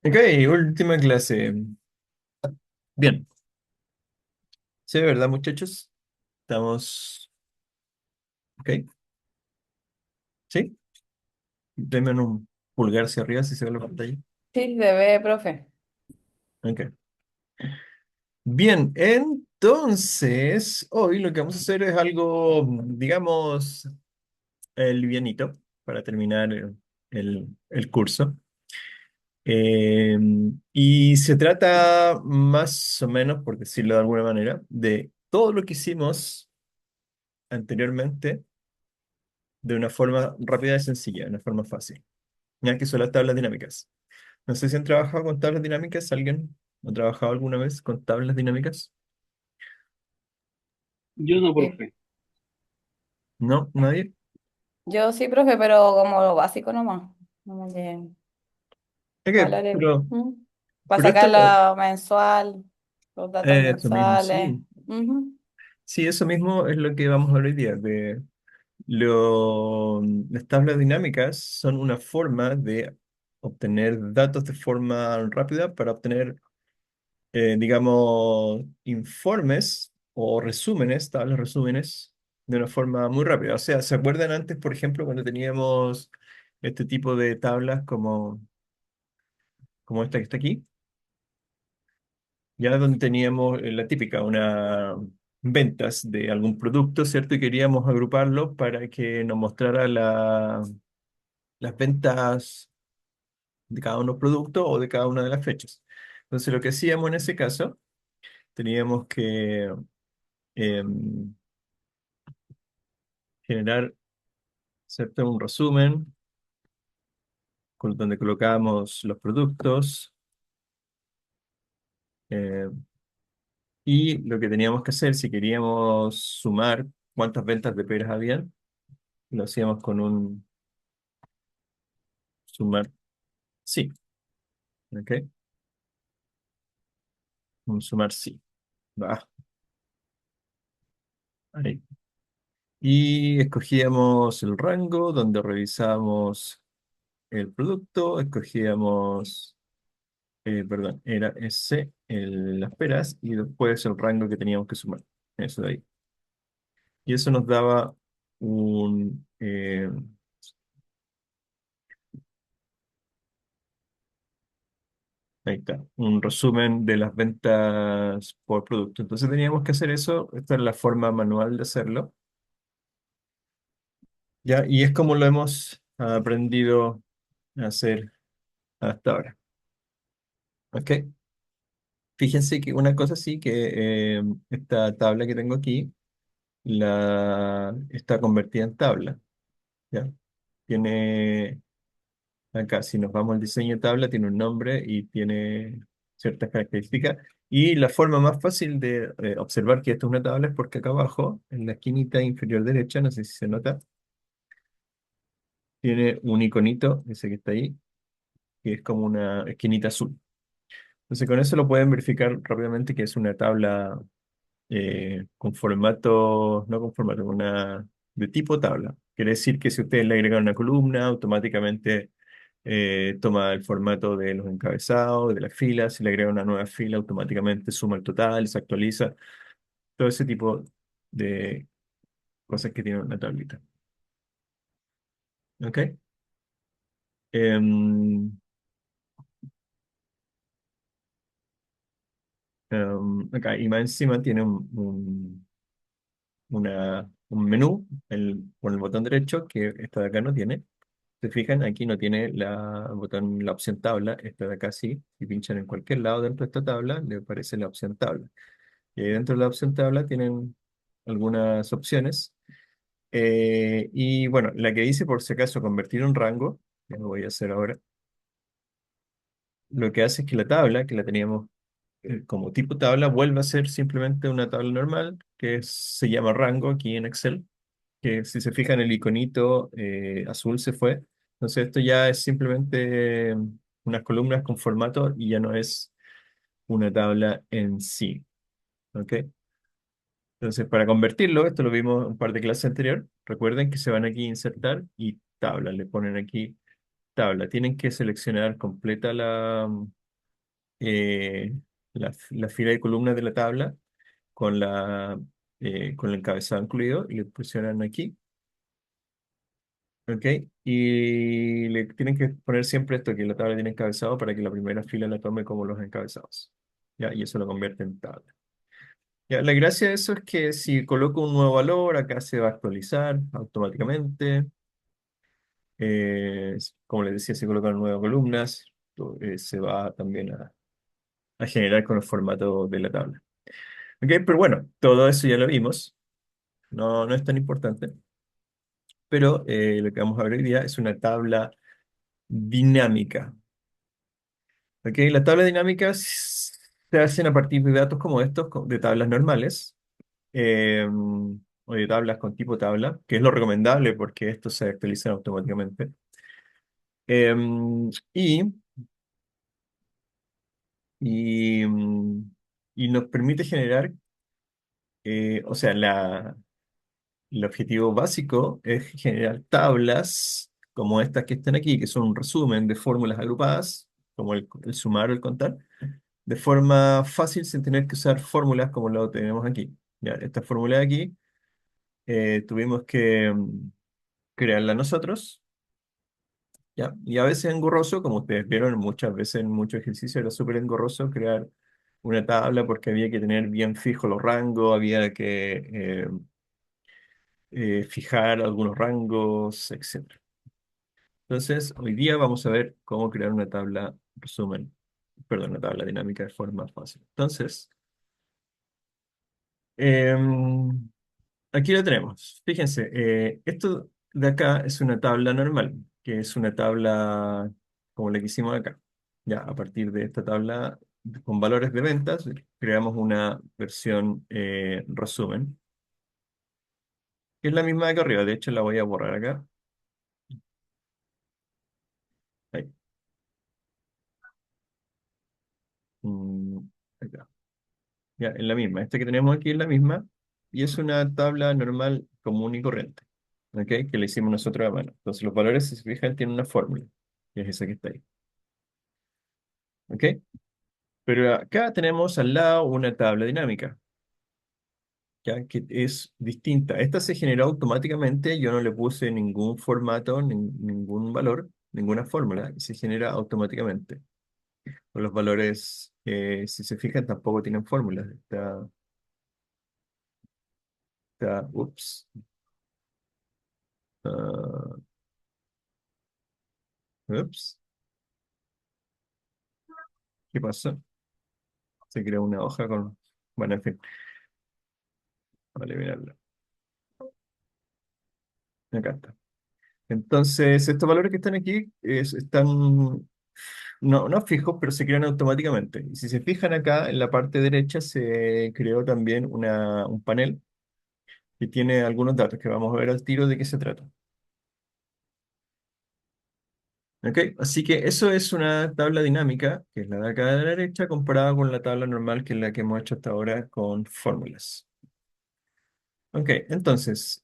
Ok, última clase. Bien, sí, ¿verdad, muchachos? Estamos. Ok, sí. Denme un pulgar hacia arriba si se ve la pantalla. Sí, bebé, profe. Ok. Bien, entonces, hoy lo que vamos a hacer es algo, digamos, livianito para terminar el curso. Eh, y se trata más o menos, por decirlo de alguna manera, de todo lo que hicimos anteriormente de una forma rápida y sencilla, de una forma fácil. Ya que son las tablas dinámicas. No sé si han trabajado con tablas dinámicas. ¿Alguien ha trabajado alguna vez con tablas dinámicas? Yo no, Sí. profe. ¿No? ¿Nadie? Yo sí, profe, pero como lo básico nomás. Como que Es que, valores. pero, Para pero esto, sacar la mensual, los datos eso mismo, mensuales. sí. Ujú. Sí, eso mismo es lo que vamos a ver hoy día. Las tablas dinámicas son una forma de obtener datos de forma rápida para obtener digamos, informes o resúmenes, tablas resúmenes, de una forma muy rápida. O sea, ¿se acuerdan antes, por ejemplo, cuando teníamos este tipo de tablas como esta que está aquí? Ya donde teníamos la típica, una ventas de algún producto, ¿cierto? Y queríamos agruparlo para que nos mostrara las ventas de cada uno de los productos o de cada una de las fechas. Entonces, lo que hacíamos en ese caso, teníamos que em, generar, ¿cierto? Un resumen donde colocábamos los productos eh, y lo que teníamos que hacer si queríamos sumar cuántas ventas de peras habían, lo hacíamos con un sumar sí, ¿ok? Un sumar sí. Va, ahí. Y escogíamos el rango donde revisábamos el producto, escogíamos, perdón, era ese, las peras y después el rango que teníamos que sumar. Eso de ahí. Y eso nos daba ahí está, un resumen de las ventas por producto. Entonces teníamos que hacer eso, esta es la forma manual de hacerlo, ¿ya? Y es como lo hemos aprendido a hacer hasta ahora, ¿ok? Fíjense que una cosa sí, que esta tabla que tengo aquí, está convertida en tabla, ¿ya? Tiene acá, si nos vamos al diseño de tabla, tiene un nombre y tiene ciertas características. Y la forma más fácil de observar que esto es una tabla es porque acá abajo, en la esquinita inferior derecha, no sé si se nota, tiene un iconito, ese que está ahí, que es como una esquinita azul. Entonces con eso lo pueden verificar rápidamente que es una tabla con formato, no con formato, de tipo tabla. Quiere decir que si ustedes le agregan una columna, automáticamente toma el formato de los encabezados, de las filas. Si le agrega una nueva fila, automáticamente suma el total, se actualiza. Todo ese tipo de cosas que tiene una tablita. ¿Ok? Em, acá, y más encima tiene un menú con el botón derecho que esta de acá no tiene. Se fijan, aquí no tiene la opción tabla, esta de acá sí. Si pinchan en cualquier lado dentro de esta tabla, le aparece la opción tabla. Y ahí dentro de la opción tabla tienen algunas opciones. Y bueno, la que dice por si acaso convertir un rango, que lo voy a hacer ahora, lo que hace es que la tabla, que la teníamos como tipo tabla, vuelve a ser simplemente una tabla normal, se llama rango aquí en Excel, que si se fijan el iconito azul se fue. Entonces esto ya es simplemente unas columnas con formato y ya no es una tabla en sí. ¿Ok? Entonces para convertirlo, esto lo vimos en un par de clases anterior, recuerden que se van aquí a insertar y tabla, le ponen aquí. tabla. Tienen que seleccionar completa eh, la fila de columnas de la tabla con con el encabezado incluido y le presionan aquí. ¿Ok? Y le tienen que poner siempre esto, que la tabla tiene encabezado para que la primera fila la tome como los encabezados. ¿Ya? Y eso lo convierte en tabla. Ya, la gracia de eso es que si coloco un nuevo valor, acá se va a actualizar automáticamente. Como les decía, si colocan nuevas columnas, se va también a generar con el formato de la tabla. ¿Ok? Pero bueno, todo eso ya lo vimos. No es tan importante. Pero lo que vamos a ver hoy día es una tabla dinámica. ¿Ok? Las tablas dinámicas se hacen a partir de datos como estos, de tablas normales, o de tablas con tipo tabla, que es lo recomendable porque estos se actualizan automáticamente. Y, y, mm, y nos permite generar, o sea, el objetivo básico es generar tablas como estas que están aquí, que son un resumen de fórmulas agrupadas, como el sumar o el contar de forma fácil sin tener que usar fórmulas como lo tenemos aquí. Ya, esta fórmula de aquí tuvimos que crearla nosotros, ¿ya? Y a veces es engorroso, como ustedes vieron, muchas veces en muchos ejercicios era súper engorroso crear una tabla porque había que tener bien fijos los rangos, había que fijar algunos rangos, etcétera. Entonces, hoy día vamos a ver cómo crear una tabla resumen, perdón, una tabla dinámica de forma fácil. Entonces, em, aquí lo tenemos. Fíjense, esto de acá es una tabla normal, que es una tabla como la que hicimos acá. Ya, a partir de esta tabla con valores de ventas, creamos una versión resumen, que es la misma de acá arriba. De hecho, la voy a borrar acá. Ahí. Mm, acá. Ya, es la misma. Esta que tenemos aquí es la misma y es una tabla normal común y corriente. ¿Ok? Que la hicimos nosotros a mano. Entonces, los valores, si se fijan, tienen una fórmula, que es esa que está ahí. ¿Ok? Pero acá tenemos al lado una tabla dinámica, ya que es distinta. Esta se generó automáticamente, yo no le puse ningún formato, ningún valor, ninguna fórmula, se genera automáticamente. Los valores, si se fijan, tampoco tienen fórmulas. Ups, ah, ups, ¿qué pasó? Se creó una hoja con, bueno, en fin, vale, mirarlo. Acá está. Entonces, estos valores que están aquí están no fijos, pero se crean automáticamente. Y si se fijan acá, en la parte derecha se creó también un panel que tiene algunos datos que vamos a ver al tiro de qué se trata. ¿Ok? Así que eso es una tabla dinámica, que es la de acá de la derecha, comparada con la tabla normal, que es la que hemos hecho hasta ahora con fórmulas. Ok, entonces,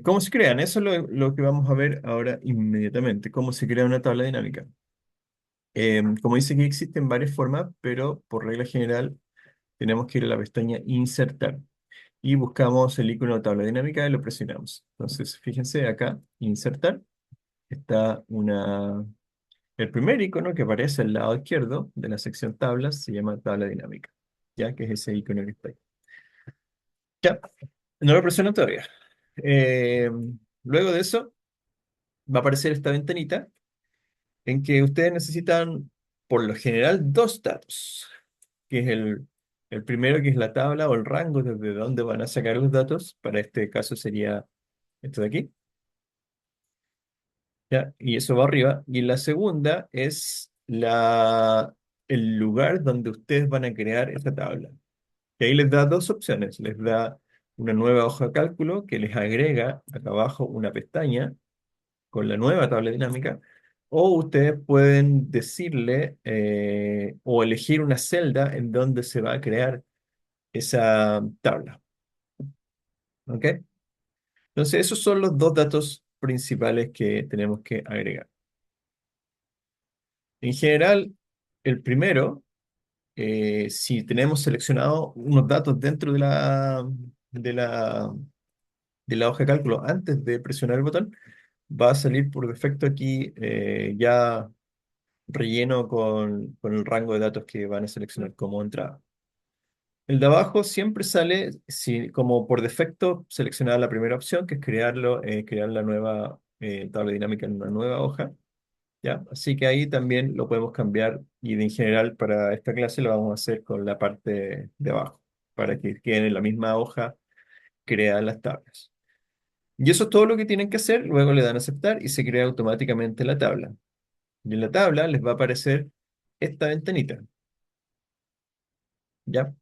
¿cómo se crean? Eso es lo que vamos a ver ahora inmediatamente, cómo se crea una tabla dinámica. Como dice que existen varias formas, pero por regla general tenemos que ir a la pestaña Insertar y buscamos el icono de tabla dinámica y lo presionamos. Entonces, fíjense acá, Insertar, está el primer icono que aparece al lado izquierdo de la sección tablas se llama tabla dinámica, ya que es ese icono que está ahí. Ya, no lo presiono todavía. Eh, Luego de eso, va a aparecer esta ventanita en que ustedes necesitan, por lo general, dos datos, que es el primero, que es la tabla o el rango desde donde van a sacar los datos. Para este caso sería esto de aquí, ¿ya? Y eso va arriba. Y la segunda es el lugar donde ustedes van a crear esta tabla. Y ahí les da dos opciones. Les da una nueva hoja de cálculo que les agrega acá abajo una pestaña con la nueva tabla dinámica, o ustedes pueden decirle o elegir una celda en donde se va a crear esa tabla. ¿Ok? Entonces, esos son los dos datos principales que tenemos que agregar. En general, el primero, si tenemos seleccionado unos datos dentro de la, de la hoja de cálculo antes de presionar el botón, va a salir por defecto aquí ya relleno con el rango de datos que van a seleccionar como entrada. El de abajo siempre sale si, como por defecto seleccionada la primera opción, que es crear la nueva tabla dinámica en una nueva hoja. ¿Ya? Así que ahí también lo podemos cambiar y en general para esta clase lo vamos a hacer con la parte de abajo, para que queden en la misma hoja creadas las tablas. Y eso es todo lo que tienen que hacer, luego le dan a aceptar y se crea automáticamente la tabla. Y en la tabla les va a aparecer esta ventanita, ¿ya?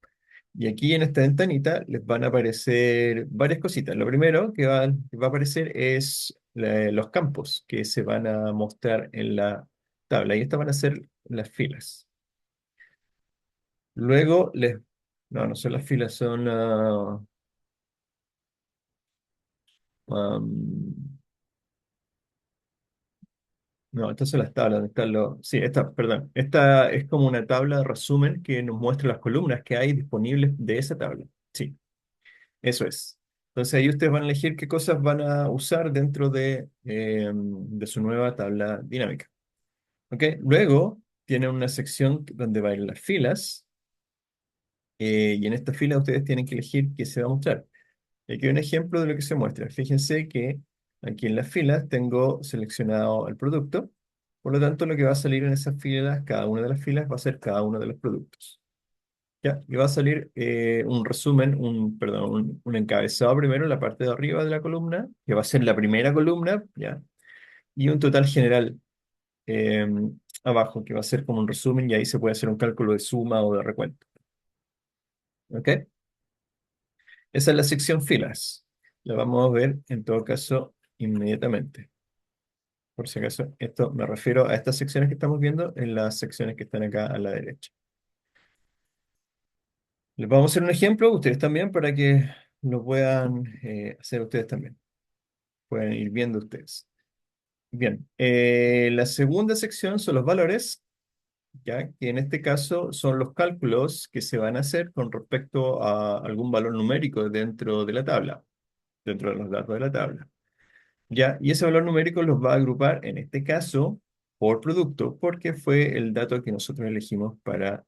Y aquí en esta ventanita les van a aparecer varias cositas. Lo primero que va a aparecer es los campos que se van a mostrar en la tabla. Y estas van a ser las filas. Luego les... No, no son las filas, son... am, no, estas son las tablas. Donde están los... Sí, esta, perdón. Esta es como una tabla de resumen que nos muestra las columnas que hay disponibles de esa tabla. Sí. Eso es. Entonces ahí ustedes van a elegir qué cosas van a usar dentro de su nueva tabla dinámica. ¿Ok? Luego tienen una sección donde va a ir las filas y en esta fila ustedes tienen que elegir qué se va a mostrar. Y aquí hay un ejemplo de lo que se muestra. Fíjense que aquí en las filas tengo seleccionado el producto. Por lo tanto, lo que va a salir en esas filas, cada una de las filas va a ser cada uno de los productos. ¿Ya? Y va a salir un resumen, perdón, un encabezado primero en la parte de arriba de la columna, que va a ser la primera columna, ¿ya? Y un total general eh, abajo, que va a ser como un resumen, y ahí se puede hacer un cálculo de suma o de recuento. ¿Ok? Esa es la sección filas. La vamos a ver en todo caso inmediatamente. Por si acaso, esto me refiero a estas secciones que estamos viendo en las secciones que están acá a la derecha. Les vamos a hacer un ejemplo, ustedes también, para que lo puedan hacer ustedes también. Pueden ir viendo ustedes. Bien, la segunda sección son los valores, ya que en este caso son los cálculos que se van a hacer con respecto a algún valor numérico dentro de la tabla, dentro de los datos de la tabla. Ya, y ese valor numérico los va a agrupar, en este caso, por producto, porque fue el dato que nosotros elegimos para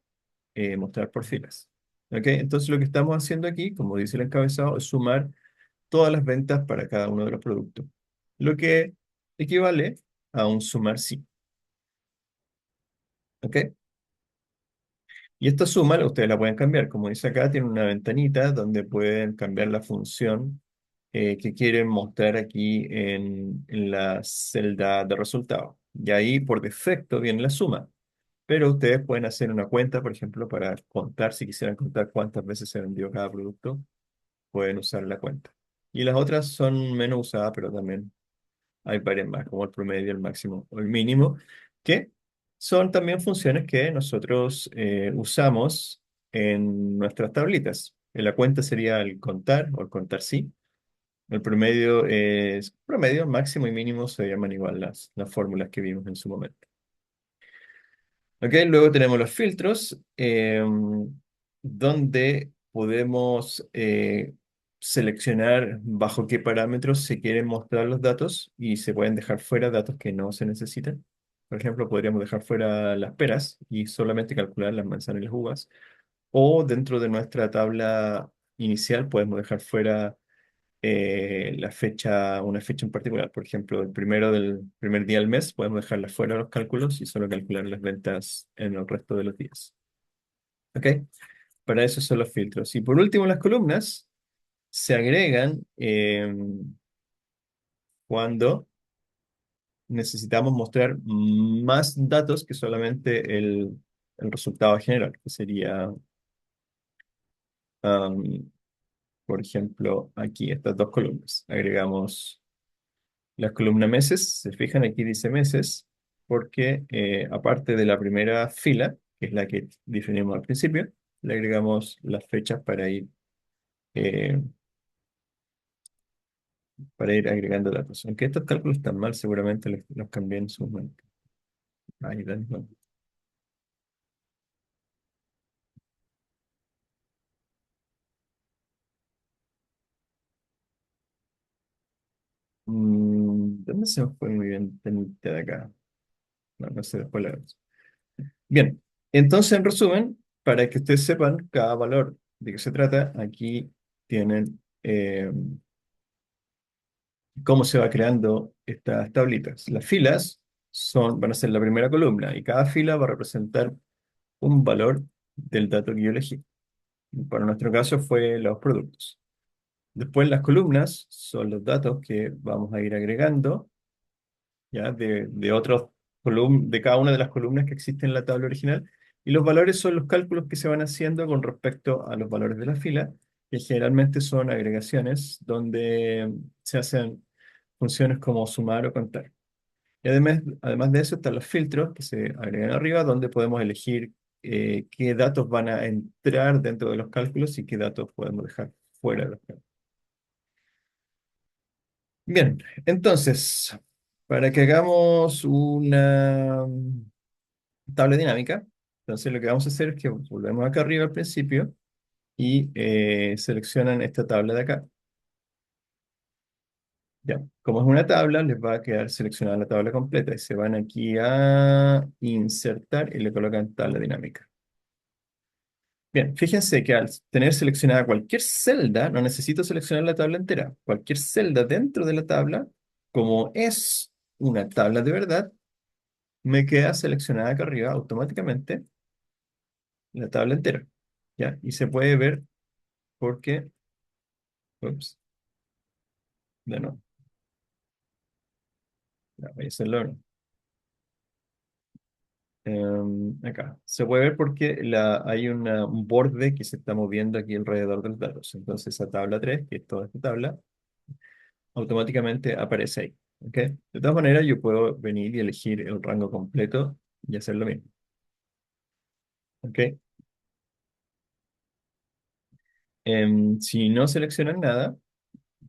mostrar por filas. ¿Ok? Entonces lo que estamos haciendo aquí, como dice el encabezado, es sumar todas las ventas para cada uno de los productos, lo que equivale a un sumar sí. ¿Ok? Y esta suma ustedes la pueden cambiar. Como dice acá, tiene una ventanita donde pueden cambiar la función que quieren mostrar aquí en la celda de resultado. Y ahí por defecto viene la suma. Pero ustedes pueden hacer una cuenta, por ejemplo, para contar, si quisieran contar cuántas veces se vendió cada producto, pueden usar la cuenta. Y las otras son menos usadas, pero también hay varias más, como el promedio, el máximo o el mínimo, que son también funciones que nosotros usamos en nuestras tablitas. En la cuenta sería el contar o el contar sí. El promedio es promedio, máximo y mínimo se llaman igual las fórmulas que vimos en su momento. Ok, luego tenemos los filtros, donde podemos seleccionar bajo qué parámetros se quieren mostrar los datos y se pueden dejar fuera datos que no se necesitan. Por ejemplo, podríamos dejar fuera las peras y solamente calcular las manzanas y las uvas. O dentro de nuestra tabla inicial podemos dejar fuera una fecha en particular. Por ejemplo, el primero del primer día del mes, podemos dejarla fuera de los cálculos y solo calcular las ventas en el resto de los días. ¿Ok? Para eso son los filtros. Y por último, las columnas se agregan cuando necesitamos mostrar más datos que solamente el resultado general, que sería, am, por ejemplo, aquí estas dos columnas. Agregamos la columna meses, se fijan, aquí dice meses, porque aparte de la primera fila, que es la que definimos al principio, le agregamos las fechas eh, para ir agregando datos. Aunque estos cálculos están mal, seguramente los cambié en su momento. Ahí, dale, no. ¿Dónde se nos fue muy bien temita de acá? No, no sé, después la vemos. Bien, entonces en resumen, para que ustedes sepan cada valor de qué se trata, aquí tienen cómo se va creando estas tablitas. Las filas van a ser la primera columna y cada fila va a representar un valor del dato que yo elegí. Para nuestro caso fue los productos. Después las columnas son los datos que vamos a ir agregando ¿ya? De otros de cada una de las columnas que existen en la tabla original. Y los valores son los cálculos que se van haciendo con respecto a los valores de la fila, que generalmente son agregaciones donde se hacen funciones como sumar o contar. Y además de eso están los filtros que se agregan arriba, donde podemos elegir qué datos van a entrar dentro de los cálculos y qué datos podemos dejar fuera de los cálculos. Bien, entonces, para que hagamos una tabla dinámica, entonces lo que vamos a hacer es que volvemos acá arriba al principio y seleccionan esta tabla de acá. Ya, como es una tabla, les va a quedar seleccionada la tabla completa y se van aquí a insertar y le colocan tabla dinámica. Bien, fíjense que al tener seleccionada cualquier celda, no necesito seleccionar la tabla entera. Cualquier celda dentro de la tabla, como es una tabla de verdad, me queda seleccionada acá arriba automáticamente la tabla entera. ¿Ya? Y se puede ver porque, ups, de nuevo, ya, voy a hacerlo de nuevo. Acá. Se puede ver porque hay un borde que se está moviendo aquí alrededor de los datos. Entonces esa tabla 3 que es toda esta tabla, automáticamente aparece ahí. ¿Ok? De todas maneras, yo puedo venir y elegir el rango completo y hacer lo mismo. ¿Ok? Si no seleccionan nada,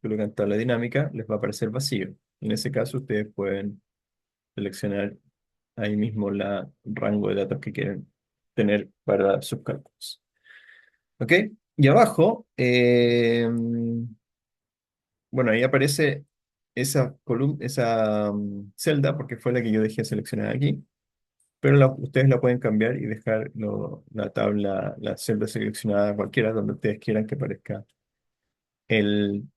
colocan tabla dinámica, les va a aparecer vacío. En ese caso, ustedes pueden seleccionar ahí mismo la rango de datos que quieren tener para sus cálculos. ¿Ok? Y abajo, bueno, ahí aparece esa columna, esa celda, porque fue la que yo dejé seleccionada aquí, pero ustedes la pueden cambiar y dejar la tabla, la celda seleccionada cualquiera donde ustedes quieran que aparezca el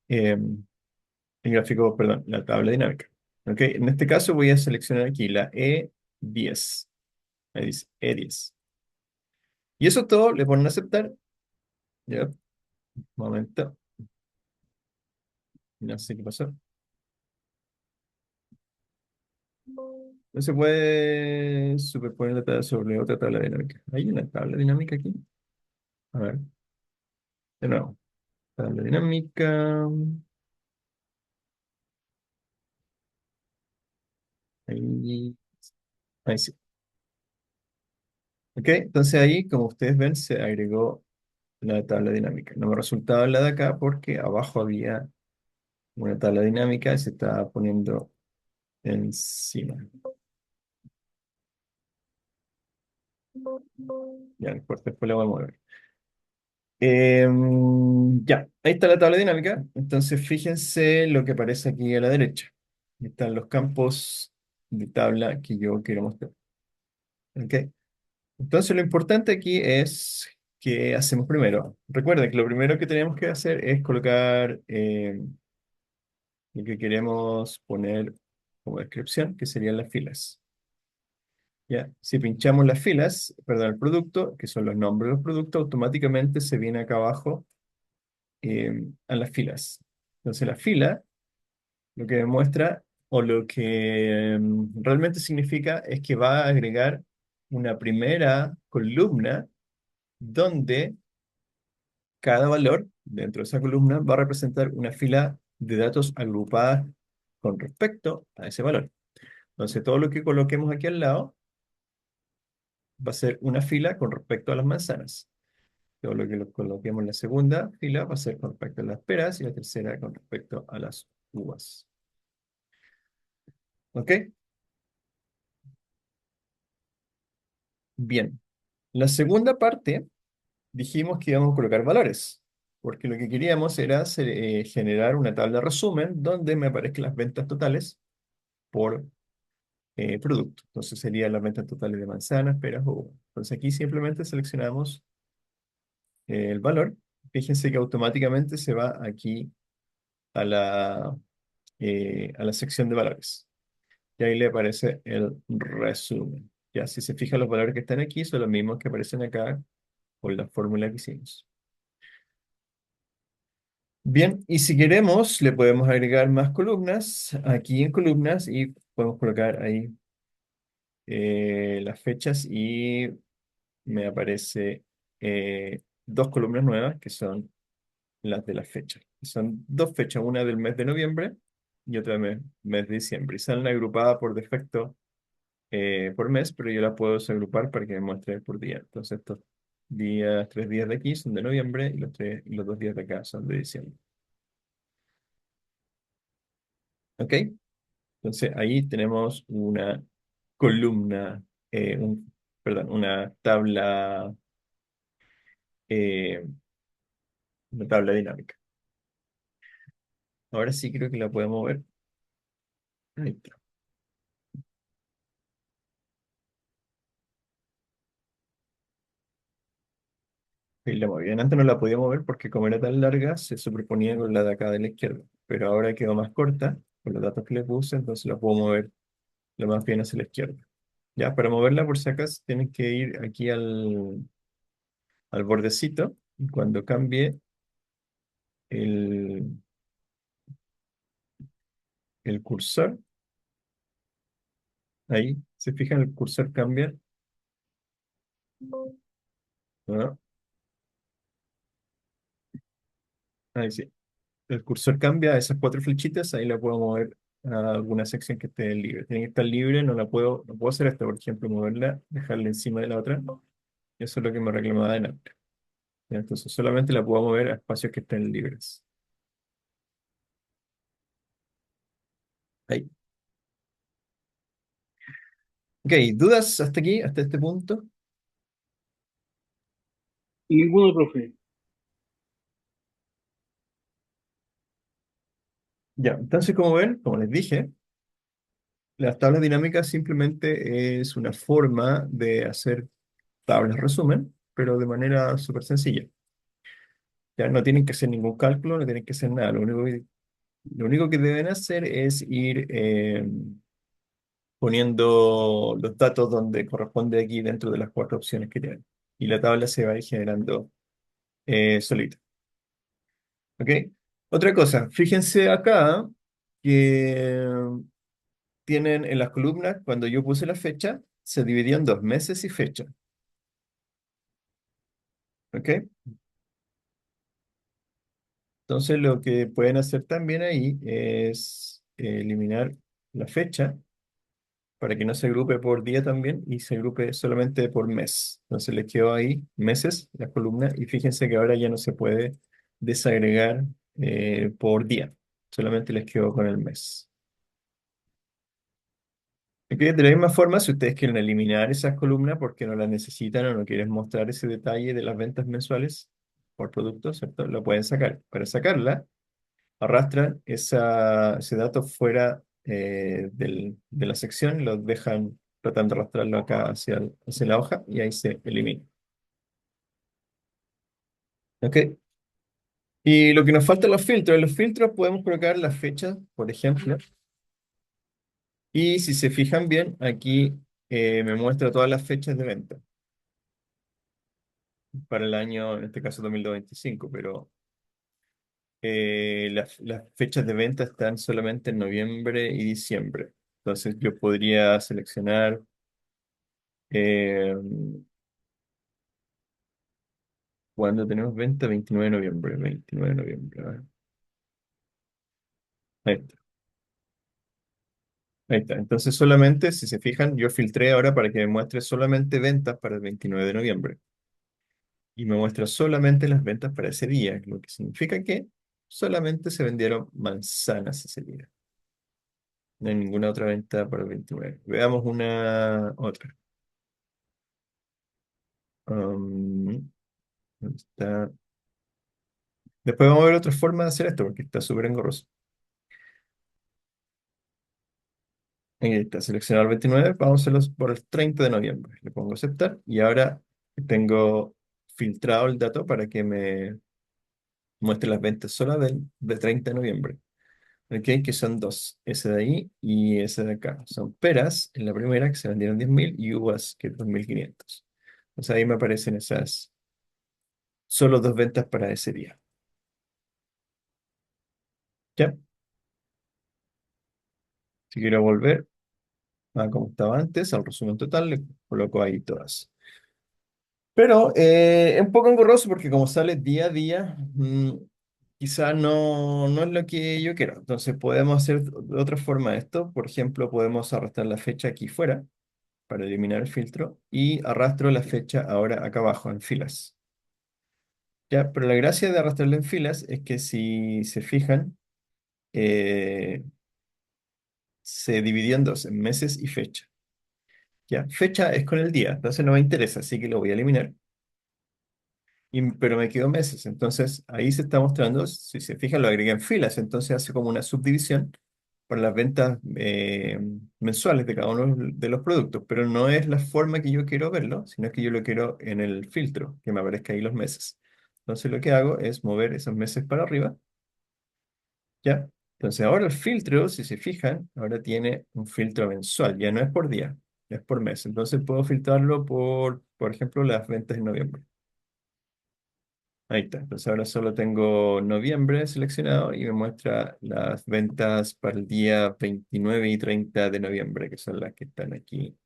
gráfico, perdón, la tabla dinámica. ¿Ok? En este caso voy a seleccionar aquí la E10. Ahí dice E10. Y eso todo le ponen a aceptar. Ya, un momento. No sé qué pasó. No se puede superponer la tabla sobre otra tabla dinámica. ¿Hay una tabla dinámica aquí? A ver, de nuevo. Tabla dinámica. Ahí, ahí sí. Ok, entonces ahí, como ustedes ven, se agregó la tabla dinámica. No me resultaba la de acá porque abajo había una tabla dinámica y se estaba poniendo encima. Ya, después la voy a mover. Ya, ahí está la tabla dinámica. Entonces, fíjense lo que aparece aquí a la derecha. Ahí están los campos de tabla que yo quiero mostrar. ¿Ok? Entonces, lo importante aquí es qué hacemos primero. Recuerden que lo primero que tenemos que hacer es colocar lo que queremos poner como descripción, que serían las filas. ¿Ya? Si pinchamos las filas, perdón, el producto, que son los nombres de los productos, automáticamente se viene acá abajo a las filas. Entonces la fila lo que demuestra o lo que realmente significa es que va a agregar una primera columna donde cada valor dentro de esa columna va a representar una fila de datos agrupadas con respecto a ese valor. Entonces todo lo que coloquemos aquí al lado va a ser una fila con respecto a las manzanas. Todo lo que lo coloquemos en la segunda fila va a ser con respecto a las peras y la tercera con respecto a las uvas. ¿Ok? Bien. La segunda parte dijimos que íbamos a colocar valores. porque lo que queríamos era generar una tabla resumen donde me aparezcan las ventas totales por producto. Entonces serían las ventas totales de manzanas, peras o uvas. Entonces aquí simplemente seleccionamos el valor. Fíjense que automáticamente se va aquí a a la sección de valores. Y ahí le aparece el resumen. Ya, si se fijan los valores que están aquí, son los mismos que aparecen acá con la fórmula que hicimos. Bien, y si queremos, le podemos agregar más columnas aquí en columnas y podemos colocar ahí las fechas y me aparece dos columnas nuevas que son las de las fechas. Son dos fechas, una del mes de noviembre y otra del mes de diciembre. Y salen agrupadas por defecto por mes, pero yo las puedo desagrupar para que me muestre por día. Entonces estos días, 3 días de aquí son de noviembre y y los 2 días de acá son de diciembre. ¿Ok? Entonces ahí tenemos una columna, perdón, eh, una tabla dinámica. Ahora sí creo que la podemos ver. Ahí está. Ahí la moví. Antes no la podía mover porque como era tan larga, se superponía con la de acá de la izquierda. Pero ahora quedó más corta con los datos que le puse, entonces la puedo mover lo más bien hacia la izquierda. Ya, para moverla por si acaso tienes que ir aquí al bordecito y cuando cambie el, el cursor, ahí, se fijan, el cursor cambia, ¿no? Ahí sí. El cursor cambia a esas cuatro flechitas, ahí la puedo mover a alguna sección que esté libre. Tiene que estar libre, no puedo hacer esto, por ejemplo, moverla, dejarla encima de la otra. Eso es lo que me reclamaba delante. ¿Ya? Entonces solamente la puedo mover a espacios que estén libres. Ahí. Ok, ¿dudas hasta aquí, hasta este punto? Ninguno, profe. Ya, entonces como ven, como les dije, las tablas dinámicas simplemente es una forma de hacer tablas resumen, pero de manera súper sencilla. Ya no tienen que hacer ningún cálculo, no tienen que hacer nada. Lo único que deben hacer es ir poniendo los datos donde corresponde aquí dentro de las cuatro opciones que tienen. Y la tabla se va a ir generando solita. ¿Ok? Otra cosa, fíjense acá que tienen en las columnas, cuando yo puse la fecha, se dividió en dos, meses y fecha. ¿Ok? Entonces lo que pueden hacer también ahí es eliminar la fecha para que no se agrupe por día también y se agrupe solamente por mes. Entonces les quedó ahí meses, la columna, y fíjense que ahora ya no se puede desagregar por día, solamente les quedó con el mes. Ok, de la misma forma, si ustedes quieren eliminar esas columnas porque no las necesitan o no quieren mostrar ese detalle de las ventas mensuales por producto, ¿cierto? Lo pueden sacar. Para sacarla, arrastran ese dato fuera de la sección, lo dejan tratando de arrastrarlo acá hacia la hoja y ahí se elimina. ¿Ok? Y lo que nos falta en los filtros podemos colocar las fechas, por ejemplo, y si se fijan bien, aquí me muestra todas las fechas de venta para el año, en este caso 2025, pero las fechas de venta están solamente en noviembre y diciembre. Entonces yo podría seleccionar eh, cuando tenemos venta, 29 de noviembre, 29 de noviembre. A ver. Ahí está, ahí está. Entonces solamente, si se fijan, yo filtré ahora para que me muestre solamente ventas para el 29 de noviembre. Y me muestra solamente las ventas para ese día, lo que significa que solamente se vendieron manzanas ese día. No hay ninguna otra venta para el 29. Veamos una otra. ¿Dónde está? Después vamos a ver otra forma de hacer esto porque está súper engorroso. Ahí está, seleccionar el 29, vamos a hacerlo por el 30 de noviembre. Le pongo aceptar y ahora tengo filtrado el dato para que me muestre las ventas solo de 30 de noviembre. ¿Ok? Que son dos, ese de ahí y ese de acá. Son peras en la primera que se vendieron 10.000 y uvas que 2.500. Entonces ahí me aparecen esas solo dos ventas para ese día. ¿Ya? Si quiero volver a como estaba antes, al resumen total, le coloco ahí todas. Pero es un poco engorroso porque como sale día a día, quizás no es lo que yo quiero. Entonces podemos hacer de otra forma esto. Por ejemplo, podemos arrastrar la fecha aquí fuera para eliminar el filtro y arrastro la fecha ahora acá abajo en filas. ¿Ya? Pero la gracia de arrastrarla en filas es que si se fijan, eh, se dividió en dos, en meses y fecha. ¿Ya? Fecha es con el día, entonces no me interesa, así que lo voy a eliminar. Pero me quedo meses, entonces ahí se está mostrando, si se fijan, lo agregué en filas, entonces hace como una subdivisión para las ventas mensuales de cada uno de los productos, pero no es la forma que yo quiero verlo, sino que yo lo quiero en el filtro, que me aparezca ahí los meses. Entonces lo que hago es mover esos meses para arriba, ¿ya? Entonces ahora el filtro, si se fijan, ahora tiene un filtro mensual, ya no es por día, es por mes. Entonces puedo filtrarlo por ejemplo, las ventas en noviembre. Ahí está. Entonces ahora solo tengo noviembre seleccionado y me muestra las ventas para el día 29 y 30 de noviembre, que son las que están aquí.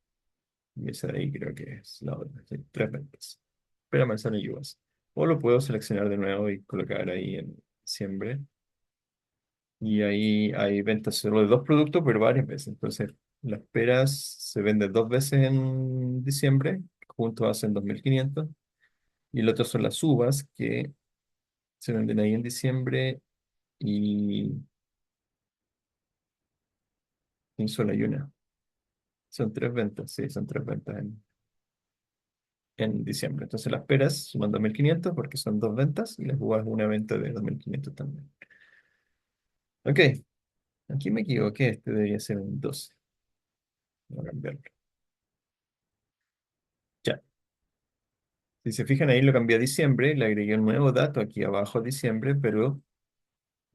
Y esa de ahí creo que es la otra. Sí, tres ventas. Pero manzana y uvas. O lo puedo seleccionar de nuevo y colocar ahí en diciembre. Y ahí hay ventas solo de dos productos, pero varias veces. Entonces las peras se venden dos veces en diciembre, juntos hacen 2.500. Y el otro son las uvas, que se venden ahí en diciembre y solo hay una. Son tres ventas, sí, son tres ventas en diciembre. Entonces las peras suman 2.500 porque son dos ventas y las uvas una venta de 2.500 también. Ok, aquí me equivoqué, este debería ser un 12. Voy a cambiarlo. Ya, si se fijan ahí lo cambié a diciembre, le agregué un nuevo dato aquí abajo a diciembre, pero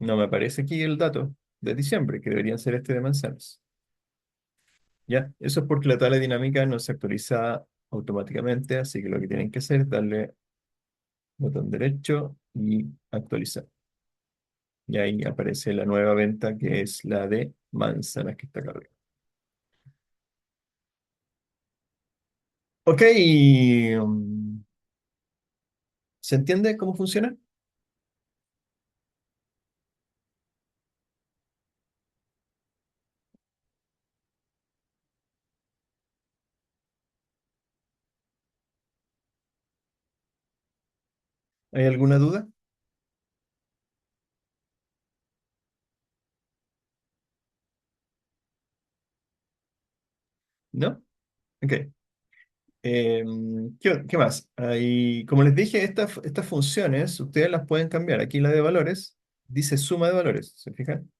no me aparece aquí el dato de diciembre, que deberían ser este de manzanas. Ya, eso es porque la tabla dinámica no se actualiza automáticamente, así que lo que tienen que hacer es darle botón derecho y actualizar. Y ahí aparece la nueva venta que es la de manzanas que está acá arriba. Ok, ¿se entiende cómo funciona? ¿Hay alguna duda? ¿No? Ok. ¿Qué más? Como les dije, estas funciones ustedes las pueden cambiar. Aquí la de valores dice suma de valores, ¿se fijan?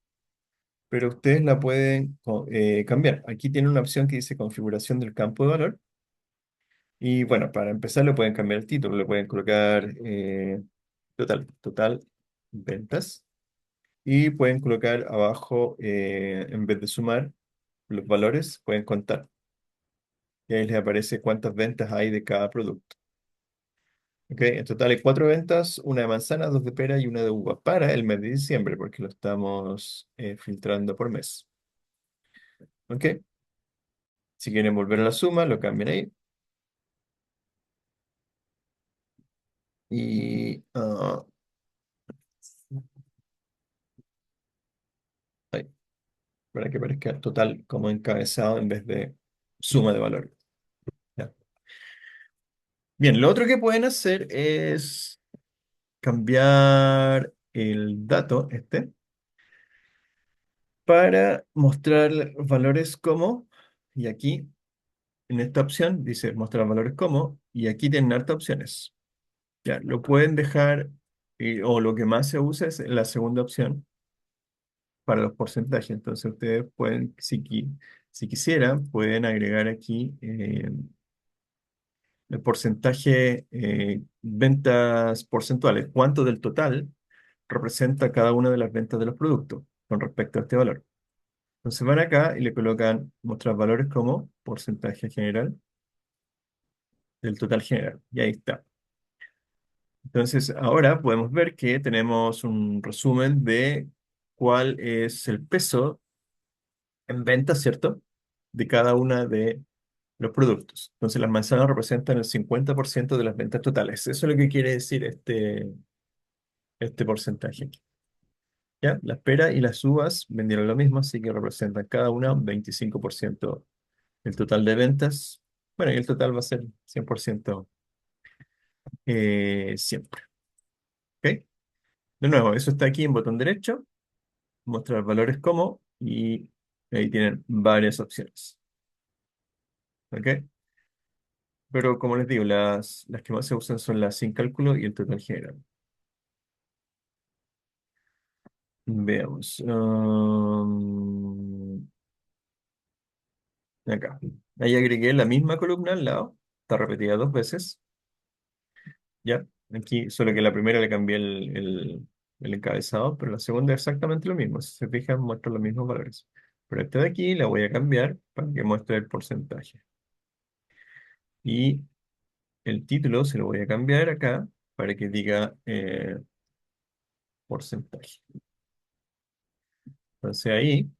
Pero ustedes la pueden cambiar. Aquí tiene una opción que dice configuración del campo de valor. Y bueno, para empezar le pueden cambiar el título, le pueden colocar total ventas. Y pueden colocar abajo, en vez de sumar los valores, pueden contar. Y ahí les aparece cuántas ventas hay de cada producto. ¿Ok? En total hay cuatro ventas, una de manzana, dos de pera y una de uva para el mes de diciembre, porque lo estamos filtrando por mes. ¿Ok? Si quieren volver a la suma, lo cambian ahí. Y ahí, para que aparezca total como encabezado en vez de suma de valores. ¿Ya? Bien, lo otro que pueden hacer es cambiar el dato este para mostrar valores como, y aquí en esta opción dice mostrar valores como, y aquí tienen hartas opciones. Ya, lo pueden dejar o lo que más se usa es la segunda opción para los porcentajes. Entonces ustedes pueden, si quisieran, pueden agregar aquí el porcentaje, ventas porcentuales. ¿Cuánto del total representa cada una de las ventas de los productos con respecto a este valor? Entonces van acá y le colocan mostrar valores como porcentaje general del total general. Y ahí está. Entonces ahora podemos ver que tenemos un resumen de cuál es el peso en ventas, ¿cierto? De cada una de los productos. Entonces las manzanas representan el 50% de las ventas totales. Eso es lo que quiere decir este porcentaje aquí. ¿Ya? Las peras y las uvas vendieron lo mismo, así que representan cada una un 25% del total de ventas. Bueno, y el total va a ser 100% siempre. ¿Ok? De nuevo, eso está aquí en botón derecho, mostrar valores como, y ahí tienen varias opciones. ¿Ok? Pero como les digo, las que más se usan son las sin cálculo y el total general. Veamos. Acá. Ahí agregué la misma columna al lado. Está repetida dos veces. Ya. Aquí, solo que la primera le cambié el encabezado, pero la segunda es exactamente lo mismo. Si se fijan, muestra los mismos valores. Pero esta de aquí la voy a cambiar para que muestre el porcentaje. Y el título se lo voy a cambiar acá para que diga porcentaje. Entonces ahí,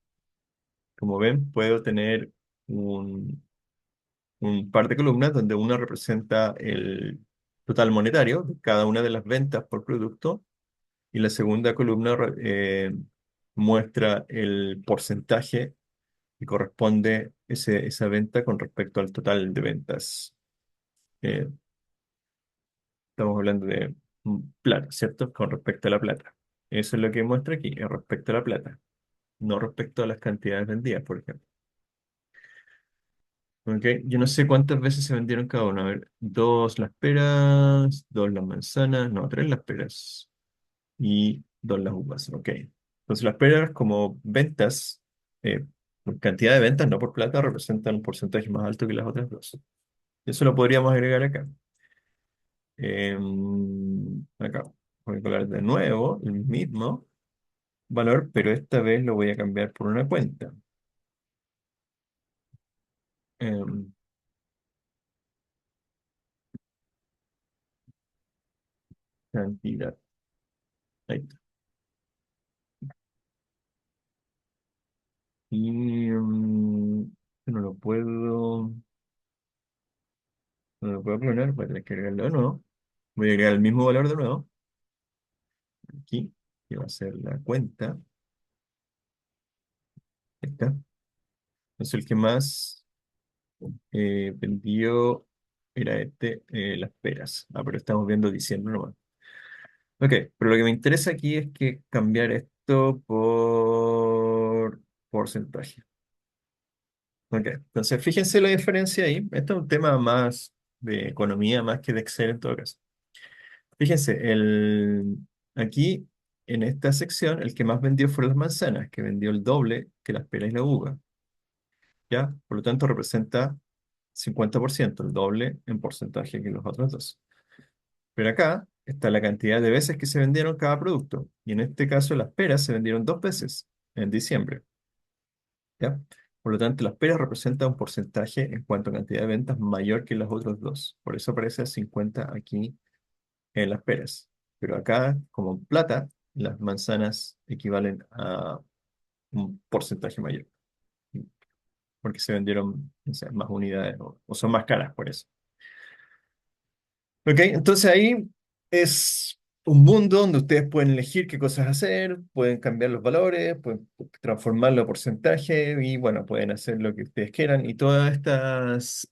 como ven, puedo tener un par de columnas donde una representa el total monetario de cada una de las ventas por producto y la segunda columna muestra el porcentaje que corresponde esa venta con respecto al total de ventas. Eh, Estamos hablando de plata, ¿cierto? Con respecto a la plata. Eso es lo que muestra aquí, es respecto a la plata, no respecto a las cantidades vendidas, por ejemplo. ¿Ok? Yo no sé cuántas veces se vendieron cada uno. A ver, dos las peras, dos las manzanas, no, tres las peras y dos las uvas. Ok. Entonces las peras como ventas, por cantidad de ventas, no por plata, representan un porcentaje más alto que las otras dos. Eso lo podríamos agregar acá. Acá. Voy a colocar de nuevo el mismo valor, pero esta vez lo voy a cambiar por una cuenta. Em, Cantidad. Ahí está. Y no lo puedo, no lo puedo clonar, voy a tener que agregarlo de nuevo. Voy a agregar el mismo valor de nuevo, aquí, que va a ser la cuenta. Ahí está. Entonces el que más vendió era las peras. Ah, pero estamos viendo diciembre nomás. Ok, pero lo que me interesa aquí es que cambiar esto por porcentaje. Ok, entonces fíjense la diferencia ahí. Esto es un tema más de economía, más que de Excel en todo caso. Fíjense, aquí en esta sección, el que más vendió fueron las manzanas, que vendió el doble que las peras y la uva. ¿Ya? Por lo tanto, representa 50%, el doble en porcentaje que los otros dos. Pero acá está la cantidad de veces que se vendieron cada producto. Y en este caso, las peras se vendieron dos veces en diciembre. ¿Ya? Por lo tanto, las peras representan un porcentaje en cuanto a cantidad de ventas mayor que los otros dos. Por eso aparece 50 aquí en las peras. Pero acá, como plata, las manzanas equivalen a un porcentaje mayor, porque se vendieron, no sé, más unidades o son más caras por eso. Ok, entonces ahí es un mundo donde ustedes pueden elegir qué cosas hacer, pueden cambiar los valores, pueden transformarlo a porcentaje y bueno, pueden hacer lo que ustedes quieran. Y todas estas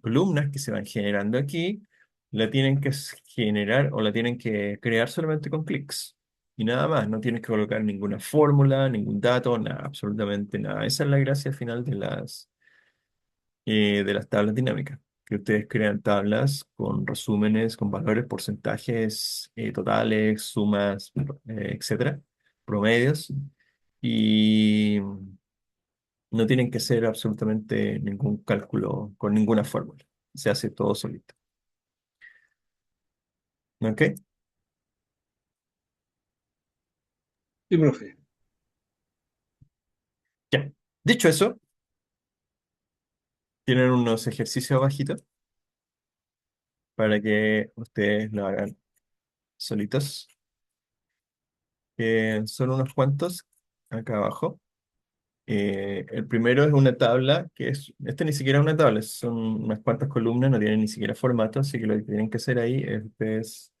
columnas que se van generando aquí, la tienen que generar o la tienen que crear solamente con clics. Y nada más, no tienes que colocar ninguna fórmula, ningún dato, nada, absolutamente nada. Esa es la gracia final de las tablas dinámicas, que ustedes crean tablas con resúmenes, con valores, porcentajes, totales, sumas, etcétera, promedios, y no tienen que hacer absolutamente ningún cálculo con ninguna fórmula. Se hace todo solito. ¿Ok? Sí, profe. Ya. Dicho eso, tienen unos ejercicios abajitos para que ustedes lo hagan solitos. Son unos cuantos acá abajo. El primero es una tabla que es, este ni siquiera es una tabla, son unas cuantas columnas, no tienen ni siquiera formato, así que lo que tienen que hacer ahí es,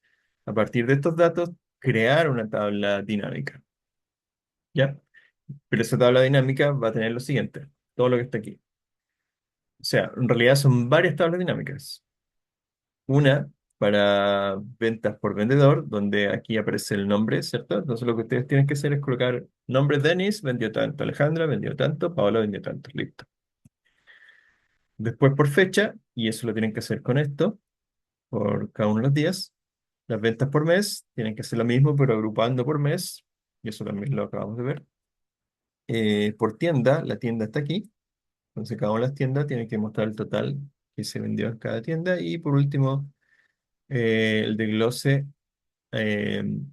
a partir de estos datos, crear una tabla dinámica, ¿ya? Pero esa tabla dinámica va a tener lo siguiente, todo lo que está aquí. O sea, en realidad son varias tablas dinámicas. Una para ventas por vendedor, donde aquí aparece el nombre, ¿cierto? Entonces lo que ustedes tienen que hacer es colocar nombre Denis, vendió tanto, Alejandra, vendió tanto, Paola vendió tanto, listo. Después por fecha, y eso lo tienen que hacer con esto, por cada uno de los días. Las ventas por mes, tienen que hacer lo mismo, pero agrupando por mes, y eso también lo acabamos de ver. Por tienda, la tienda está aquí, entonces cada una de las tiendas tiene que mostrar el total que se vendió en cada tienda, y por último, el desglose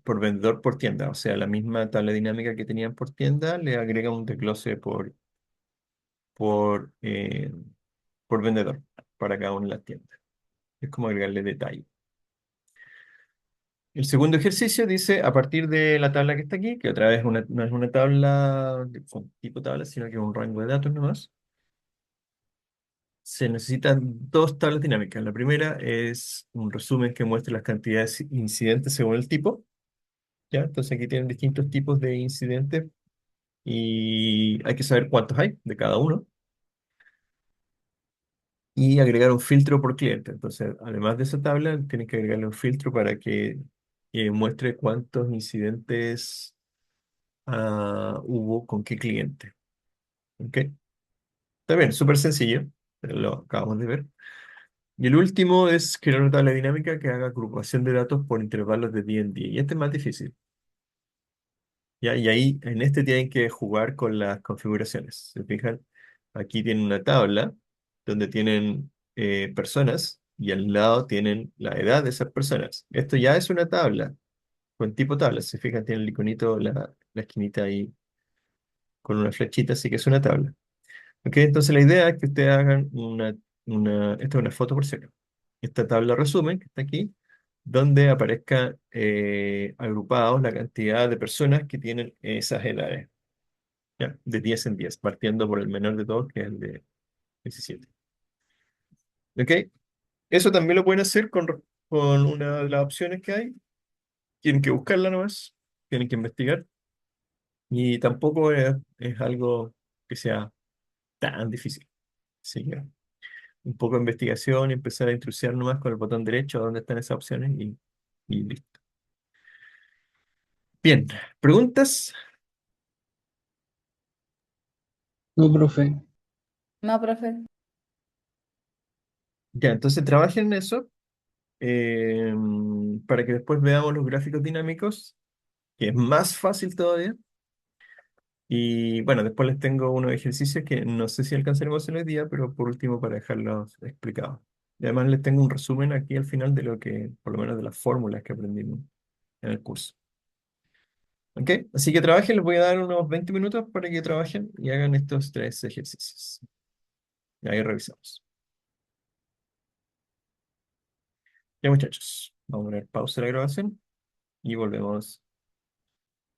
por vendedor por tienda, o sea, la misma tabla dinámica que tenían por tienda, le agrega un desglose por, eh, por vendedor para cada una de las tiendas. Es como agregarle detalle. El segundo ejercicio dice, a partir de la tabla que está aquí, que otra vez no es una tabla con tipo tabla, sino que es un rango de datos nomás, se necesitan dos tablas dinámicas. La primera es un resumen que muestre las cantidades incidentes según el tipo, ¿ya? Entonces aquí tienen distintos tipos de incidentes y hay que saber cuántos hay de cada uno y agregar un filtro por cliente. Entonces, además de esa tabla, tienen que agregarle un filtro para que muestre cuántos incidentes hubo con qué cliente. ¿Ok? Está bien, súper sencillo, pero lo acabamos de ver. Y el último es crear una tabla dinámica que haga agrupación de datos por intervalos de día en día. Y este es más difícil. ¿Ya? Y ahí en este tienen que jugar con las configuraciones. ¿Se fijan? Aquí tienen una tabla donde tienen personas y al lado tienen la edad de esas personas. Esto ya es una tabla con tipo tabla. ¿Se fijan? Tiene el iconito, la esquinita ahí con una flechita, así que es una tabla. ¿Ok? Entonces la idea es que ustedes hagan esta es una foto por cierto. Esta tabla resumen que está aquí, donde aparezca agrupados la cantidad de personas que tienen esas edades. ¿Ya? De 10 en 10 partiendo por el menor de todos, que es el de 17. ¿Ok? Eso también lo pueden hacer con una de las opciones que hay. Tienen que buscarla nomás, tienen que investigar. Y tampoco es algo que sea tan difícil. Así que un poco de investigación y empezar a introducir nomás con el botón derecho donde están esas opciones y listo. Bien, ¿preguntas? No, profe. No, profe. Ya, entonces trabajen en eso eh, para que después veamos los gráficos dinámicos, que es más fácil todavía. Y bueno, después les tengo unos ejercicios que no sé si alcanzaremos en el día, pero por último para dejarlos explicados. Y además les tengo un resumen aquí al final de lo que, por lo menos de las fórmulas que aprendimos en el curso. ¿Ok? Así que trabajen, les voy a dar unos 20 minutos para que trabajen y hagan estos tres ejercicios. Y ahí revisamos. Ya muchachos, vamos a poner pausa a la grabación y volvemos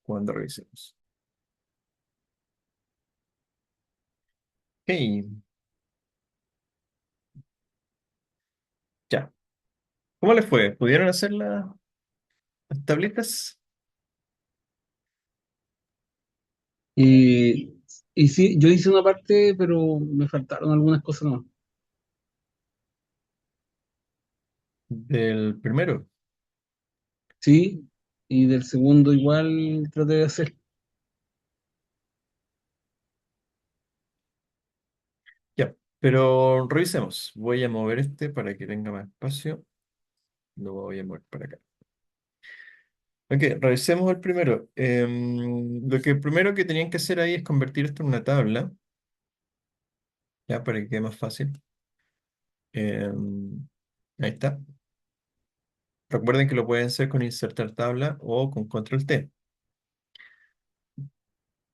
cuando revisemos. Ok, ya. ¿Cómo les fue? ¿Pudieron hacer las tabletas? Y, y sí, yo hice una parte, pero me faltaron algunas cosas más. Del primero. Sí, y del segundo igual traté de hacer. Ya. Pero revisemos. Voy a mover este para que tenga más espacio. Lo voy a mover para acá. Ok, revisemos el primero. Lo que primero que tenían que hacer ahí es convertir esto en una tabla, ya para que quede más fácil. Em, Ahí está. Recuerden que lo pueden hacer con insertar tabla o con control T.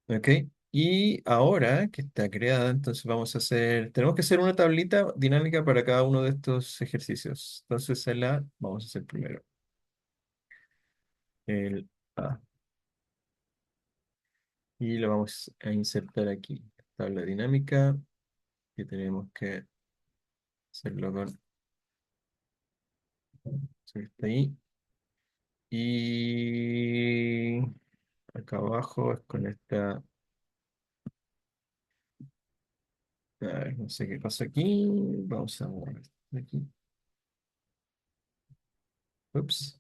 Ok. Y ahora que está creada, entonces tenemos que hacer una tablita dinámica para cada uno de estos ejercicios. Entonces vamos a hacer primero. El A. Y lo vamos a insertar aquí. Tabla dinámica, que tenemos que hacerlo con, está ahí. Y acá abajo es con esta, a ver, no sé qué pasa aquí. Vamos a borrar esto de aquí. Ups.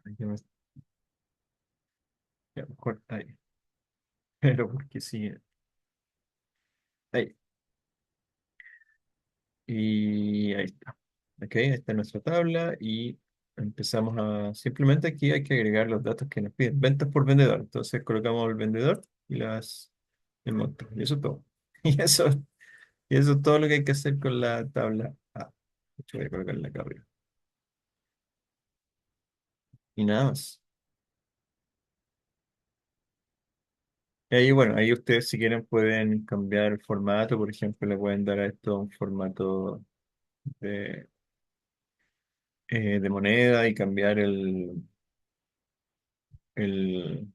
Aquí ya, mejor ahí. Pero porque sí. Ahí. Y ahí está. Ok, ahí está nuestra tabla y empezamos simplemente aquí hay que agregar los datos que nos piden. Ventas por vendedor. Entonces colocamos el vendedor y el monto. Y eso es todo. Y eso es todo lo que hay que hacer con la tabla A. De hecho, voy a colocarla acá arriba. Y nada más. Y ahí, bueno, ahí ustedes si quieren pueden cambiar el formato. Por ejemplo, le pueden dar a esto un formato de, de moneda y cambiar el, el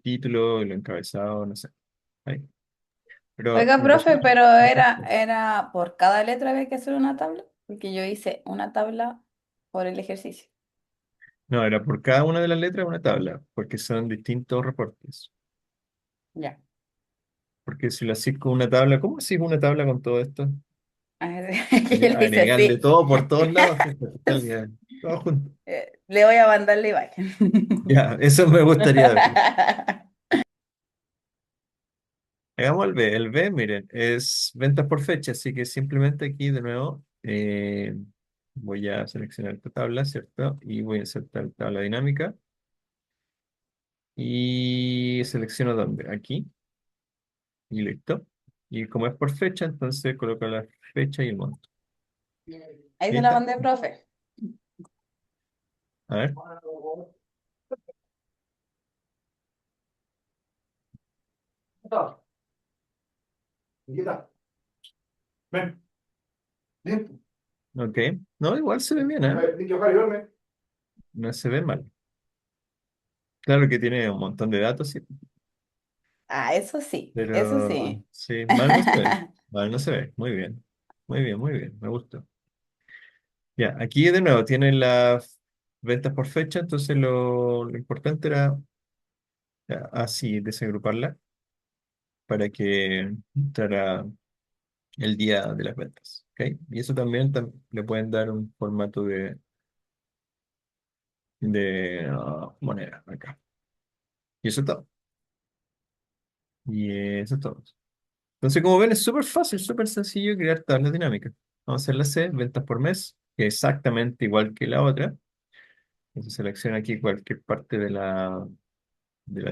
título, el encabezado, no sé. Ahí. Pero Oiga, me profe, resulta. pero era por cada letra había que hacer una tabla, porque yo hice una tabla por el ejercicio. No, era por cada una de las letras una tabla, porque son distintos reportes. Ya. Porque si lo haces con una tabla, ¿cómo haces una tabla con todo esto? Que yo lo hice Agregarle así. todo por todos lados, está todo junto. Le voy a mandar la imagen. Ya, eso me gustaría ver. Hagamos el B. El B, miren, es ventas por fecha, así que simplemente aquí de nuevo voy a seleccionar esta tabla, ¿cierto? Y voy a insertar tabla dinámica y selecciono dónde, aquí y listo. Y como es por fecha, entonces coloco la fecha y el monto. Ahí ¿Y se la está? mandé, profe. A ver, Nikita, ven, ven. ok. No, igual se ve bien, ¿eh? Nicky, Oscar, ayúdame. No se ve mal. Claro que tiene un montón de datos, sí, Ah, eso sí, eso pero sí. sí, mal no se ve. Mal no se ve. Muy bien. Muy bien, muy bien. Me gustó. Ya, aquí de nuevo tienen las ventas por fecha, entonces lo importante era ya, así desagruparla para que entrara el día de las ventas. ¿Ok? Y eso también le pueden dar un formato de moneda acá. Y eso es todo. Y eso es todo. Entonces, como ven, es súper fácil, súper sencillo crear tablas dinámicas. Vamos a hacer la C, ventas por mes, que es exactamente igual que la otra. Entonces, selecciono aquí cualquier parte de la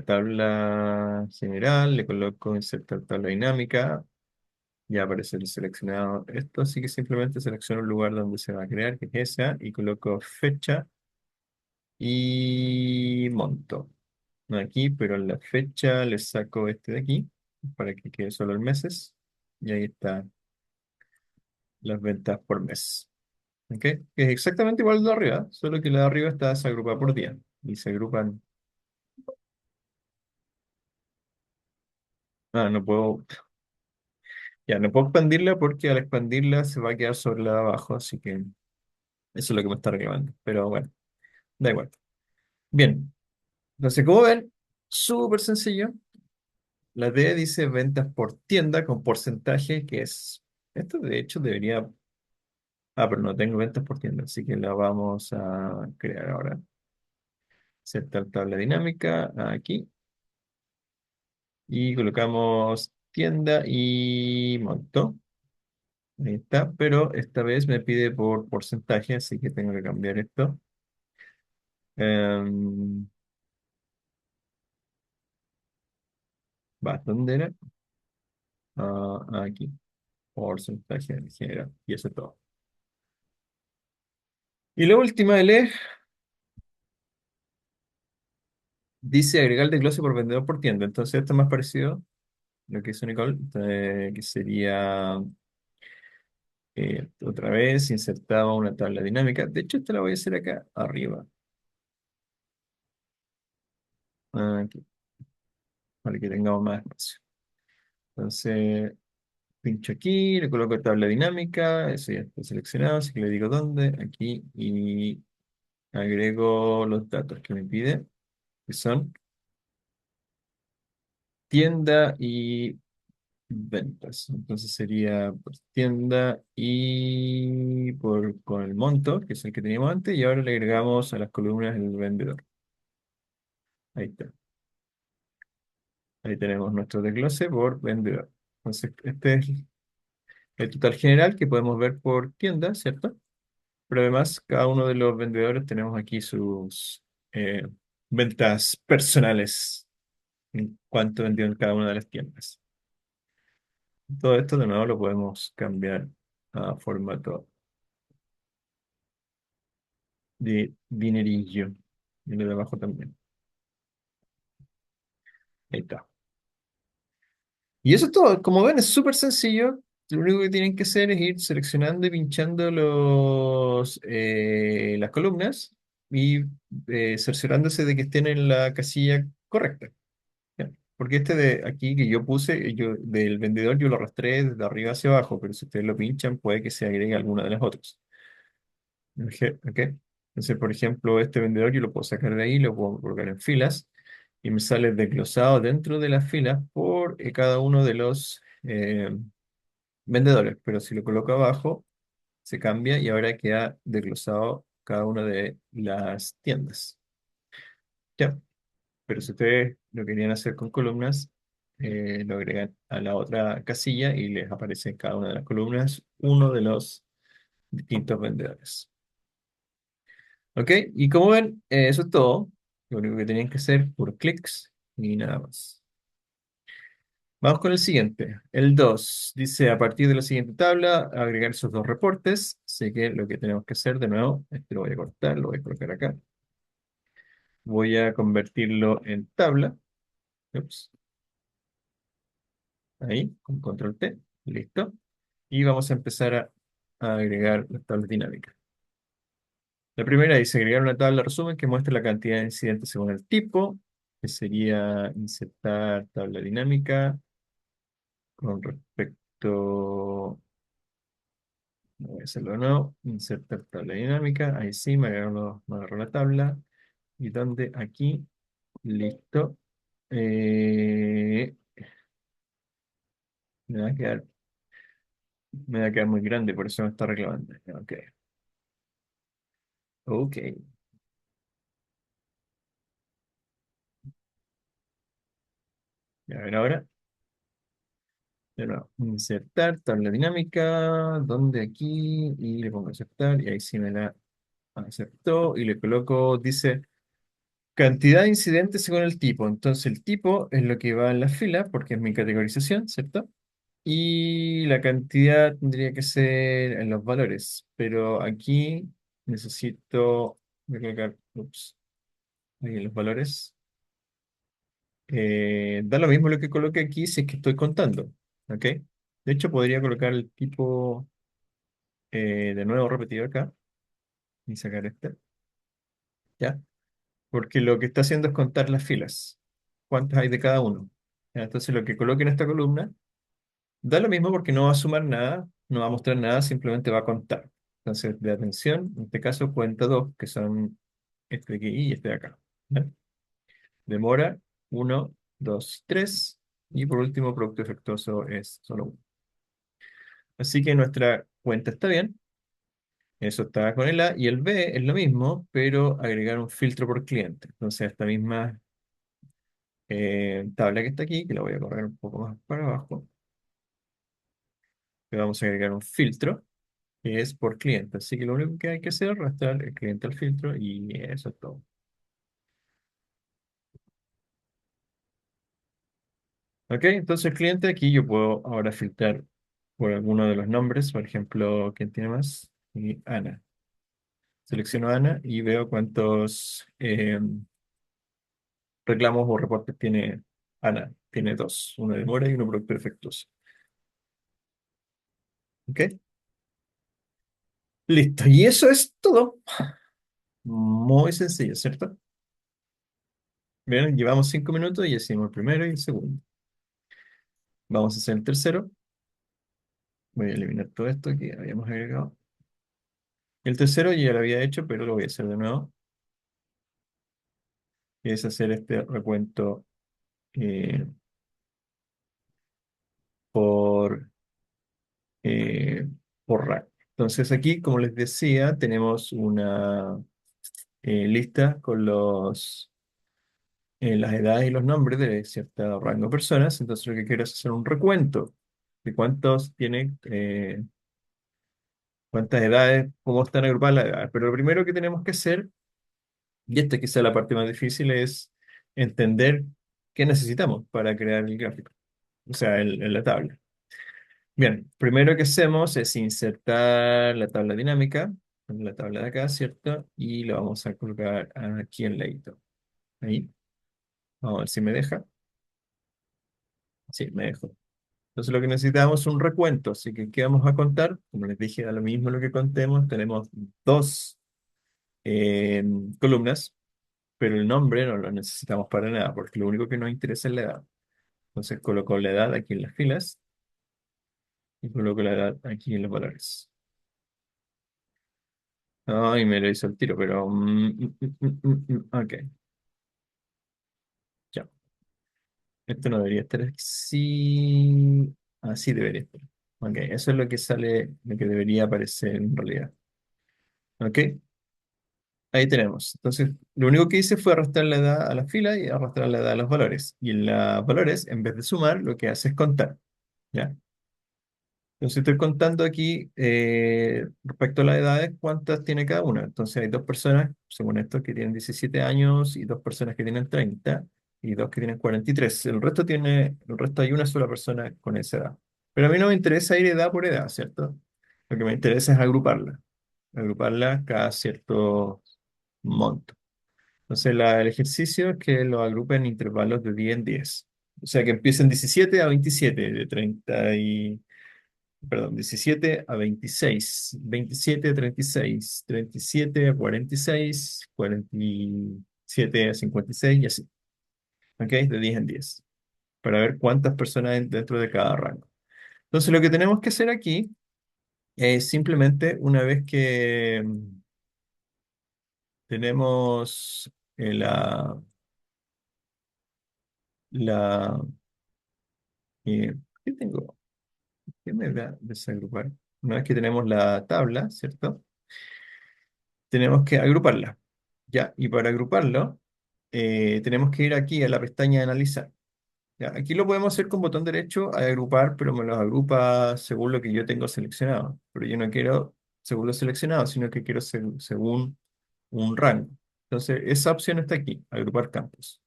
tabla general, le coloco insertar tabla dinámica, ya aparece el seleccionado esto, así que simplemente selecciono el lugar donde se va a crear, que es esa, y coloco fecha y monto. No aquí, pero en la fecha le saco este de aquí, para que quede solo el meses, y ahí está las ventas por mes. ¿Ok? Que es exactamente igual al de arriba, solo que la de arriba está desagrupada por día, y se agrupan. Ah, no puedo. Ya, no puedo expandirla porque al expandirla se va a quedar sobre la de abajo, así que eso es lo que me está reclamando. Pero bueno, da igual. Bien, entonces como ven, súper sencillo. La D dice ventas por tienda con porcentaje, que es... Esto de hecho debería... Ah, pero no tengo ventas por tienda, así que la vamos a crear ahora. Insertar tabla dinámica aquí. Y colocamos tienda y monto. Ahí está, pero esta vez me pide por porcentaje, así que tengo que cambiar esto. Em, ¿Dónde era? Aquí, porcentaje en general, y eso es todo. Y la última L dice agregar desglose por vendedor por tienda. Entonces esto es más parecido a lo que hizo Nicole, que sería otra vez insertaba una tabla dinámica. De hecho, esta la voy a hacer acá arriba. Aquí, para que tengamos más espacio. Entonces, pincho aquí, le coloco tabla dinámica, eso ya está seleccionado, así que le digo dónde, aquí, y agrego los datos que me pide, que son tienda y ventas. Entonces sería pues, tienda y con el monto, que es el que teníamos antes, y ahora le agregamos a las columnas el vendedor. Ahí está. Ahí tenemos nuestro desglose por vendedor. Entonces, este es el total general que podemos ver por tienda, ¿cierto? Pero además, cada uno de los vendedores tenemos aquí sus eh, ventas personales, en cuánto vendió en cada una de las tiendas. Todo esto de nuevo lo podemos cambiar a formato de dinerillo. Y lo de abajo también. Ahí está. Y eso es todo. Como ven, es súper sencillo. Lo único que tienen que hacer es ir seleccionando y pinchando las columnas y cerciorándose de que estén en la casilla correcta. ¿Ya? Porque este de aquí que yo puse, del vendedor, yo lo arrastré desde arriba hacia abajo, pero si ustedes lo pinchan, puede que se agregue alguna de las otras. ¿Ok? Entonces, por ejemplo, este vendedor yo lo puedo sacar de ahí, lo puedo colocar en filas y me sale desglosado dentro de las filas por cada uno de los vendedores. Pero si lo coloco abajo, se cambia y ahora queda desglosado cada una de las tiendas. ¿Ya? Pero si ustedes lo querían hacer con columnas, lo agregan a la otra casilla y les aparece en cada una de las columnas uno de los distintos vendedores. ¿Ok? Y como ven, eso es todo. Lo único que tenían que hacer por clics y nada más. Vamos con el siguiente. El 2 dice a partir de la siguiente tabla, agregar esos dos reportes. Así que lo que tenemos que hacer de nuevo, este lo voy a cortar, lo voy a colocar acá. Voy a convertirlo en tabla. Ups, ahí, con control T. Listo. Y vamos a empezar a agregar las tablas dinámicas. La primera dice agregar una tabla resumen que muestre la cantidad de incidentes según el tipo, que sería insertar tabla dinámica con respecto, no voy a hacerlo de nuevo, insertar tabla dinámica, ahí sí, me agarró la tabla, y donde aquí, listo, Eh, me va a quedar, me va a quedar muy grande, por eso me está reclamando. Ok, ok, a ver ahora. De nuevo, insertar tabla dinámica, donde aquí, y le pongo aceptar, y ahí sí me la aceptó, y le coloco, dice, cantidad de incidentes según el tipo. Entonces el tipo es lo que va en la fila, porque es mi categorización, ¿cierto? Y la cantidad tendría que ser en los valores, pero aquí necesito, voy a colocar, ups, ahí en los valores. Da lo mismo lo que coloque aquí si es que estoy contando, ¿ok? De hecho, podría colocar el tipo de nuevo repetido acá y sacar este, ¿ya? Porque lo que está haciendo es contar las filas, cuántas hay de cada uno. ¿Ya? Entonces, lo que coloque en esta columna da lo mismo porque no va a sumar nada, no va a mostrar nada, simplemente va a contar. Entonces, de atención, en este caso cuenta dos, que son este de aquí y este de acá. ¿Ya? Demora, uno, dos, tres. Y por último, producto efectuoso es solo uno. Así que nuestra cuenta está bien. Eso está con el A. Y el B es lo mismo, pero agregar un filtro por cliente. Entonces, esta misma tabla que está aquí, que la voy a correr un poco más para abajo. Le vamos a agregar un filtro, que es por cliente. Así que lo único que hay que hacer es arrastrar el cliente al filtro y eso es todo. Ok, entonces el cliente aquí yo puedo ahora filtrar por alguno de los nombres, por ejemplo, ¿quién tiene más? Y Ana. Selecciono a Ana y veo cuántos reclamos o reportes tiene Ana. Tiene dos, uno de demora y uno por defectos. Ok, listo. Y eso es todo. Muy sencillo, ¿cierto? Bien, llevamos 5 minutos y hicimos el primero y el segundo. Vamos a hacer el tercero. Voy a eliminar todo esto que habíamos agregado. El tercero ya lo había hecho, pero lo voy a hacer de nuevo. Y es hacer este recuento eh, por, eh, por rack. Entonces aquí, como les decía, tenemos una lista con las edades y los nombres de cierto rango de personas. Entonces lo que quiero es hacer un recuento de cuántos tienen, cuántas edades, cómo están agrupadas las edades. Pero lo primero que tenemos que hacer, y esta quizá la parte más difícil, es entender qué necesitamos para crear el gráfico, o sea, la tabla. Bien, primero que hacemos es insertar la tabla dinámica, en la tabla de acá, ¿cierto? Y lo vamos a colocar aquí en ladito. Ahí. Vamos a ver si me deja. Sí, me dejó. Entonces lo que necesitamos es un recuento, así que ¿qué vamos a contar? Como les dije, da lo mismo lo que contemos. Tenemos dos eh, columnas, pero el nombre no lo necesitamos para nada, porque lo único que nos interesa es la edad. Entonces coloco la edad aquí en las filas y coloco la edad aquí en los valores. Ay, me lo hizo el tiro, pero... ok, ya. Esto no debería estar así. Así debería estar. Ok, eso es lo que sale, lo que debería aparecer en realidad. Ok, ahí tenemos. Entonces, lo único que hice fue arrastrar la edad a la fila y arrastrar la edad a los valores. Y en los valores, en vez de sumar, lo que hace es contar. ¿Ya? Entonces estoy contando aquí respecto a las edades, cuántas tiene cada una. Entonces hay dos personas, según esto, que tienen 17 años y dos personas que tienen 30 y dos que tienen 43. El resto hay una sola persona con esa edad. Pero a mí no me interesa ir edad por edad, ¿cierto? Lo que me interesa es agruparla cada cierto monto. Entonces el ejercicio es que lo agrupen en intervalos de 10 en 10. O sea que empiecen 17 a 27, de 30 y perdón, 17 a 26, 27 a 36, 37 a 46, 47 a 56 y así, ¿ok? De 10 en 10, para ver cuántas personas hay dentro de cada rango. Entonces lo que tenemos que hacer aquí es simplemente una vez que tenemos la eh, ¿qué tengo? ¿Qué me da desagrupar? Una vez que tenemos la tabla, ¿cierto? Tenemos que agruparla. Ya, y para agruparlo, tenemos que ir aquí a la pestaña de analizar. Ya, aquí lo podemos hacer con botón derecho a agrupar, pero me los agrupa según lo que yo tengo seleccionado. Pero yo no quiero según lo seleccionado, sino que quiero según un rango. Entonces, esa opción está aquí, agrupar campos.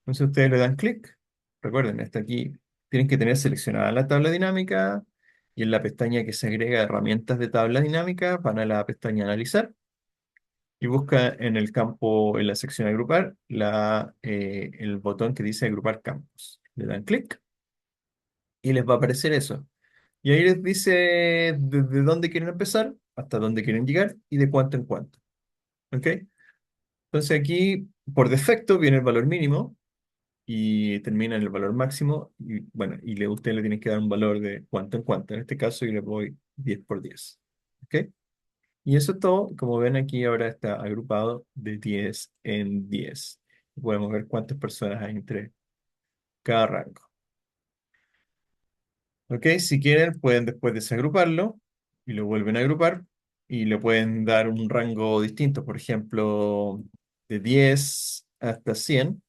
Entonces, ustedes le dan clic. Recuerden, está aquí. Tienen que tener seleccionada la tabla dinámica y en la pestaña que se agrega herramientas de tabla dinámica van a la pestaña analizar y busca en el campo, en la sección agrupar, el botón que dice agrupar campos. Le dan clic y les va a aparecer eso. Y ahí les dice desde dónde quieren empezar, hasta dónde quieren llegar y de cuánto en cuánto. ¿Ok? Entonces aquí, por defecto, viene el valor mínimo y termina en el valor máximo. Y bueno, usted le tiene que dar un valor de cuánto en cuánto. En este caso, yo le voy 10 por 10. ¿Ok? Y eso todo, como ven aquí, ahora está agrupado de 10 en 10. Podemos ver cuántas personas hay entre cada rango. ¿Ok? Si quieren, pueden después desagruparlo y lo vuelven a agrupar y le pueden dar un rango distinto, por ejemplo, de 10 hasta 100.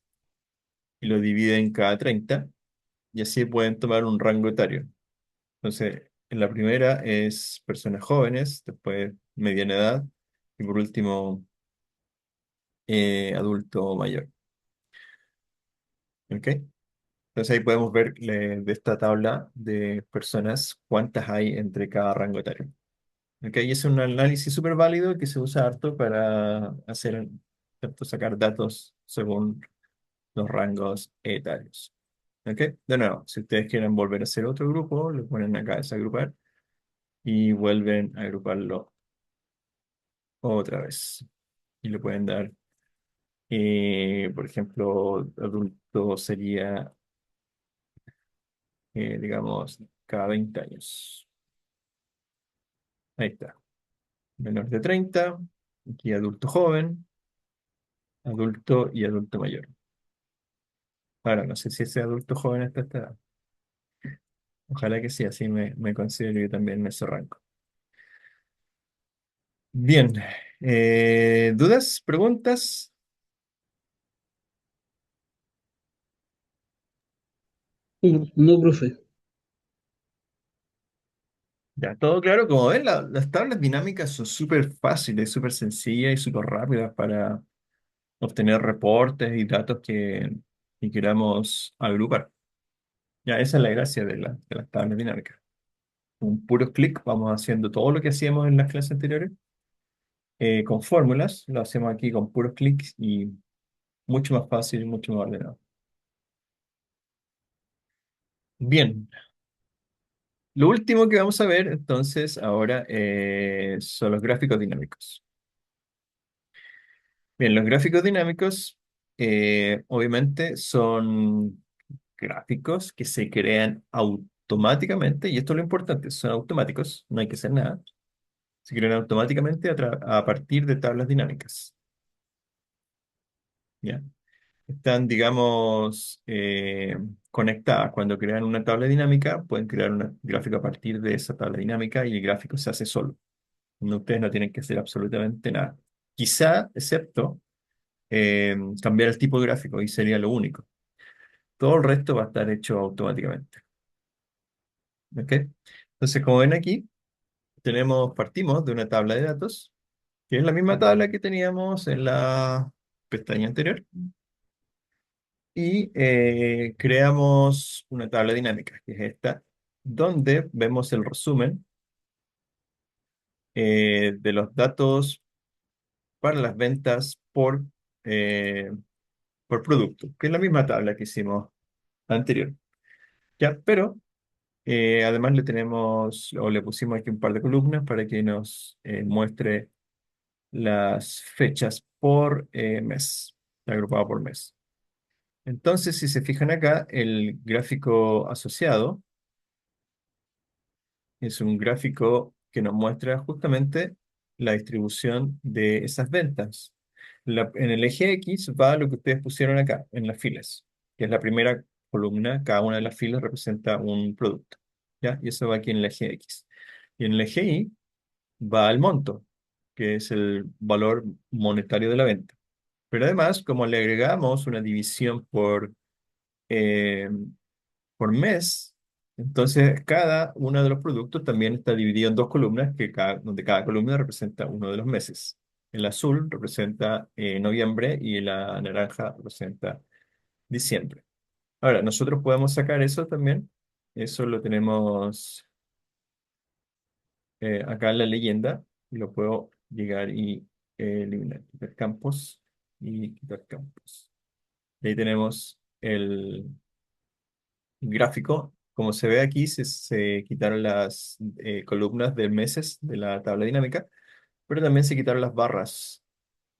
y lo dividen cada 30 y así pueden tomar un rango etario. Entonces, en la primera es personas jóvenes, después mediana edad y por último adulto mayor. ¿Ok? Entonces ahí podemos ver de esta tabla de personas cuántas hay entre cada rango etario. ¿Ok? Y es un análisis súper válido que se usa harto para hacer, ¿cierto? Sacar datos según los rangos etarios. ¿Ok? De nuevo, si ustedes quieren volver a hacer otro grupo, lo ponen acá desagrupar y vuelven a agruparlo otra vez. Y le pueden dar, por ejemplo, adulto sería, digamos, cada 20 años. Ahí está. Menor de 30, aquí adulto joven, adulto y adulto mayor. Ahora, no sé si ese adulto joven está a esta edad. Ojalá que sí, así me considero yo también en ese rango. Bien, ¿dudas? ¿Preguntas? No, no, profe. Ya, todo claro. Como ven, las tablas dinámicas son súper fáciles, súper sencillas y súper rápidas para obtener reportes y datos que queramos agrupar. Ya, esa es la gracia de las tablas dinámicas. Con puros clic vamos haciendo todo lo que hacíamos en las clases anteriores con fórmulas. Lo hacemos aquí con puros clics y mucho más fácil y mucho más ordenado. Bien, lo último que vamos a ver entonces ahora son los gráficos dinámicos. Bien, los gráficos dinámicos obviamente son gráficos que se crean automáticamente, y esto es lo importante, son automáticos, no hay que hacer nada. Se crean automáticamente a partir de tablas dinámicas. ¿Ya? Están, digamos, conectadas. Cuando crean una tabla dinámica, pueden crear una gráfica a partir de esa tabla dinámica y el gráfico se hace solo. Ustedes no tienen que hacer absolutamente nada. Quizá, excepto cambiar el tipo de gráfico y sería lo único. Todo el resto va a estar hecho automáticamente. ¿Ok? Entonces, como ven aquí, partimos de una tabla de datos, que es la misma tabla que teníamos en la pestaña anterior, y creamos una tabla dinámica, que es esta, donde vemos el resumen de los datos para las ventas eh, por producto, que es la misma tabla que hicimos anterior. ¿Ya? Pero además le pusimos aquí un par de columnas para que nos muestre las fechas por mes, agrupado por mes. Entonces, si se fijan acá, el gráfico asociado es un gráfico que nos muestra justamente la distribución de esas ventas. En el eje X va lo que ustedes pusieron acá, en las filas, que es la primera columna. Cada una de las filas representa un producto, ¿ya? Y eso va aquí en el eje X. Y en el eje Y va el monto, que es el valor monetario de la venta. Pero además, como le agregamos una división eh, por mes, entonces cada uno de los productos también está dividido en dos columnas, donde cada columna representa uno de los meses. El azul representa noviembre y la naranja representa diciembre. Ahora, nosotros podemos sacar eso también. Eso lo tenemos acá en la leyenda y lo puedo llegar y eliminar. Quitar campos y quitar campos. Y ahí tenemos el gráfico. Como se ve aquí, se quitaron las columnas de meses de la tabla dinámica, pero también se quitaron las barras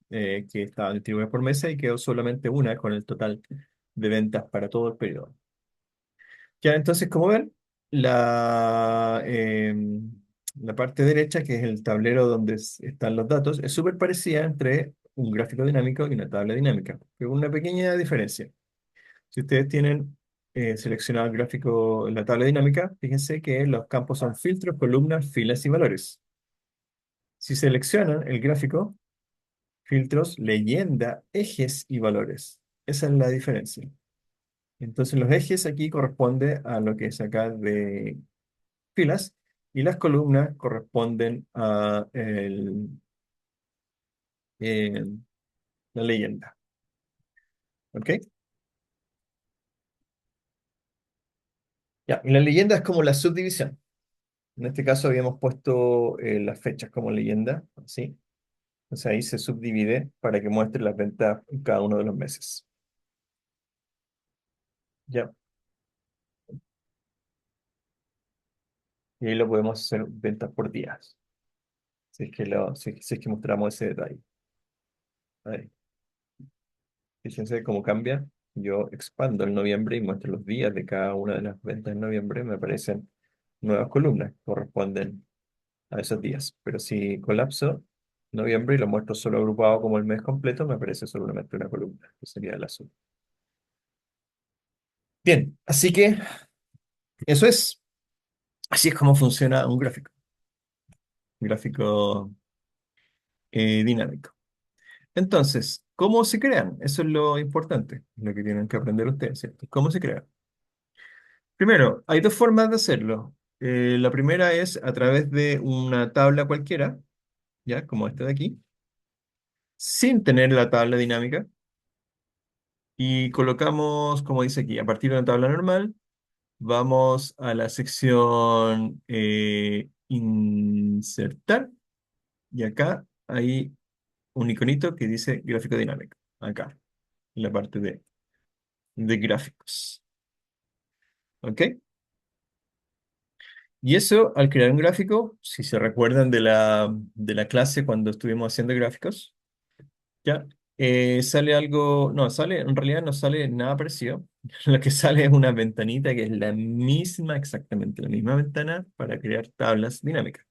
que estaban distribuidas por meses y quedó solamente una con el total de ventas para todo el periodo. Ya, entonces, como ven, la parte derecha, que es el tablero donde están los datos, es súper parecida entre un gráfico dinámico y una tabla dinámica, pero una pequeña diferencia. Si ustedes tienen seleccionado el gráfico en la tabla dinámica, fíjense que los campos son filtros, columnas, filas y valores. Si seleccionan el gráfico, filtros, leyenda, ejes y valores. Esa es la diferencia. Entonces los ejes aquí corresponden a lo que es acá de filas y las columnas corresponden a eh, la leyenda. ¿Ok? Ya, y la leyenda es como la subdivisión. En este caso habíamos puesto las fechas como leyenda, ¿sí? Entonces ahí se subdivide para que muestre las ventas en cada uno de los meses. Ya, y ahí lo podemos hacer ventas por días, si es que mostramos ese detalle. Ahí. Fíjense cómo cambia. Yo expando el noviembre y muestro los días de cada una de las ventas en noviembre. Me aparecen nuevas columnas que corresponden a esos días. Pero si colapso noviembre y lo muestro solo agrupado como el mes completo, me aparece solamente una columna, que sería el azul. Bien, así que eso es. Así es como funciona un gráfico dinámico. Entonces, ¿cómo se crean? Eso es lo importante, lo que tienen que aprender ustedes, ¿cierto? ¿Cómo se crean? Primero, hay dos formas de hacerlo. La primera es a través de una tabla cualquiera, ya, como esta de aquí, sin tener la tabla dinámica, y colocamos, como dice aquí, a partir de una tabla normal, vamos a la sección insertar, y acá hay un iconito que dice gráfico dinámico, acá, en la parte de gráficos. ¿Ok? Y eso, al crear un gráfico, si se recuerdan de la clase cuando estuvimos haciendo gráficos, ya, sale algo, no, en realidad no sale nada parecido. Lo que sale es una ventanita que es la misma, exactamente la misma ventana para crear tablas dinámicas,